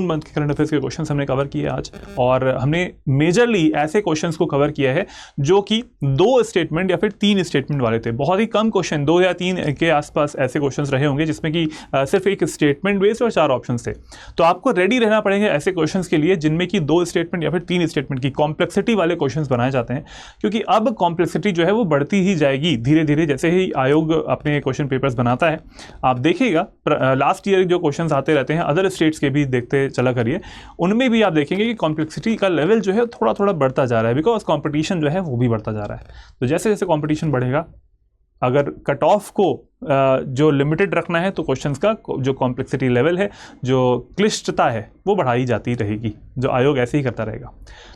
मंथ के करंट अफेयर्स के क्वेश्चंस हमने कवर किए आज, और हमने मेजरली ऐसे क्वेश्चंस को कवर किया है जो कि 2 स्टेटमेंट या फिर 3 स्टेटमेंट वाले थे। बहुत ही कम क्वेश्चन 2 या 3 के आसपास ऐसे क्वेश्चंस रहे होंगे जिसमें कि सिर्फ एक स्टेटमेंट बेस्ड और 4 ऑप्शन थे। तो आपको रेडी रहना पड़ेगा ऐसे क्वेश्चंस के लिए जिनमें कि 2 स्टेटमेंट या फिर 3 स्टेटमेंट की कॉम्प्लेक्सिटी वाले क्वेश्चंस बनाए जाते हैं, क्योंकि अब कॉम्प्लेक्सिटी जो है वो बढ़ती ही जाएगी धीरे धीरे जैसे ही आयोग अपने क्वेश्चन पेपर्स बनाता है। आप देखिएगा लास्ट ईयर जो क्वेश्चंस आते रहते हैं अदर स्टेट्स के भी देखते चला करिए, उनमें भी आप देखेंगे कि कॉम्प्लेक्सिटी का लेवल जो है थोड़ा थोड़ा बढ़ता जा रहा है, बिकॉज कंपटीशन जो है वो भी बढ़ता जा रहा है। तो जैसे जैसे कंपटीशन बढ़ेगा, अगर कट ऑफ को जो लिमिटेड रखना है तो क्वेश्चंस का जो कॉम्प्लेक्सिटी लेवल है, जो क्लिष्टता है, वो बढ़ाई जाती रहेगी, जो आयोग ऐसे ही करता रहेगा।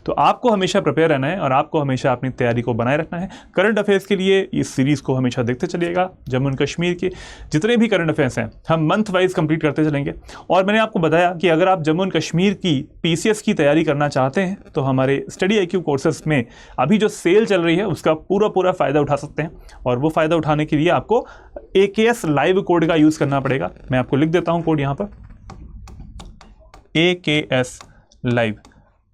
तो आपको हमेशा प्रिपेयर रहना है और आपको हमेशा अपनी तैयारी को बनाए रखना है। करंट अफेयर्स के लिए इस सीरीज़ को हमेशा देखते चलिएगा। जम्मू एंड कश्मीर के जितने भी करंट अफेयर्स हैं हम मंथ वाइज कंप्लीट करते चलेंगे। और मैंने आपको बताया कि अगर आप जम्मू एंड कश्मीर की PCS की तैयारी करना चाहते हैं तो हमारे स्टडी IQ कोर्सेस में अभी जो सेल चल रही है उसका पूरा फ़ायदा उठा सकते हैं, और वो फ़ायदा उठाने के लिए आपको AKS लाइव कोड का यूज़ करना पड़ेगा। मैं आपको लिख देता हूं कोड यहां पर, AKS लाइव।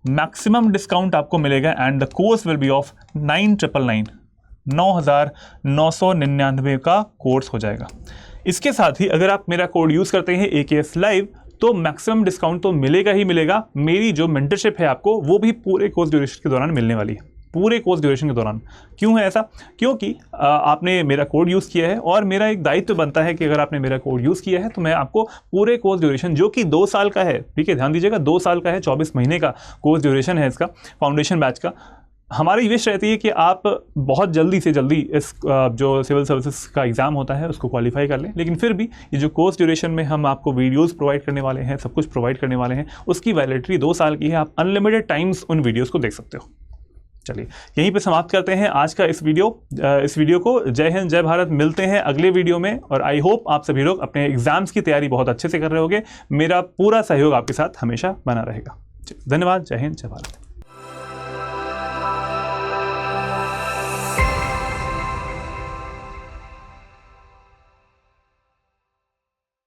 मैक्सिमम डिस्काउंट आपको मिलेगा and the course will be of 9,999 का कोर्स हो जाएगा। इसके साथ ही अगर आप मेरा कोड यूज़ करते हैं AKS लाइव तो मैक्सिमम डिस्काउंट तो मिलेगा ही मिलेगा। मेरी जो मेंटरशिप है आपको वो भी पूरे कोर्स ड्यूरेशन के दौरान मिलने वाली है, पूरे कोर्स ड्यूरेशन के दौरान। क्यों है ऐसा? क्योंकि आपने मेरा कोड यूज़ किया है और मेरा एक दायित्व बनता है कि अगर आपने मेरा कोड यूज़ किया है तो मैं आपको पूरे कोर्स ड्यूरेशन, जो कि 2 साल का है, ठीक है, ध्यान दीजिएगा, 2 साल का है, 24 महीने का कोर्स ड्यूरेशन है इसका, फाउंडेशन बैच का। हमारी विश रहती है कि आप बहुत जल्दी से जल्दी इस जो सिविल सर्विसेज का एग्ज़ाम होता है उसको क्वालिफाई कर लें। लेकिन फिर भी ये जो कोर्स ड्यूरेशन में हम आपको वीडियोस प्रोवाइड करने वाले हैं, सब कुछ प्रोवाइड करने वाले हैं, उसकी वैलिडिटी 2 साल की है। आप अनलिमिटेड टाइम्स उन वीडियोस को देख सकते हो। चलिए यहीं पे समाप्त करते हैं आज का इस वीडियो को। जय हिंद, जय भारत। मिलते हैं अगले वीडियो में, और आई होप आप सभी लोग अपने एग्जाम्स की तैयारी बहुत अच्छे से कर रहे होंगे। मेरा पूरा सहयोग आपके साथ हमेशा बना रहेगा। धन्यवाद। जय हिंद, जय भारत।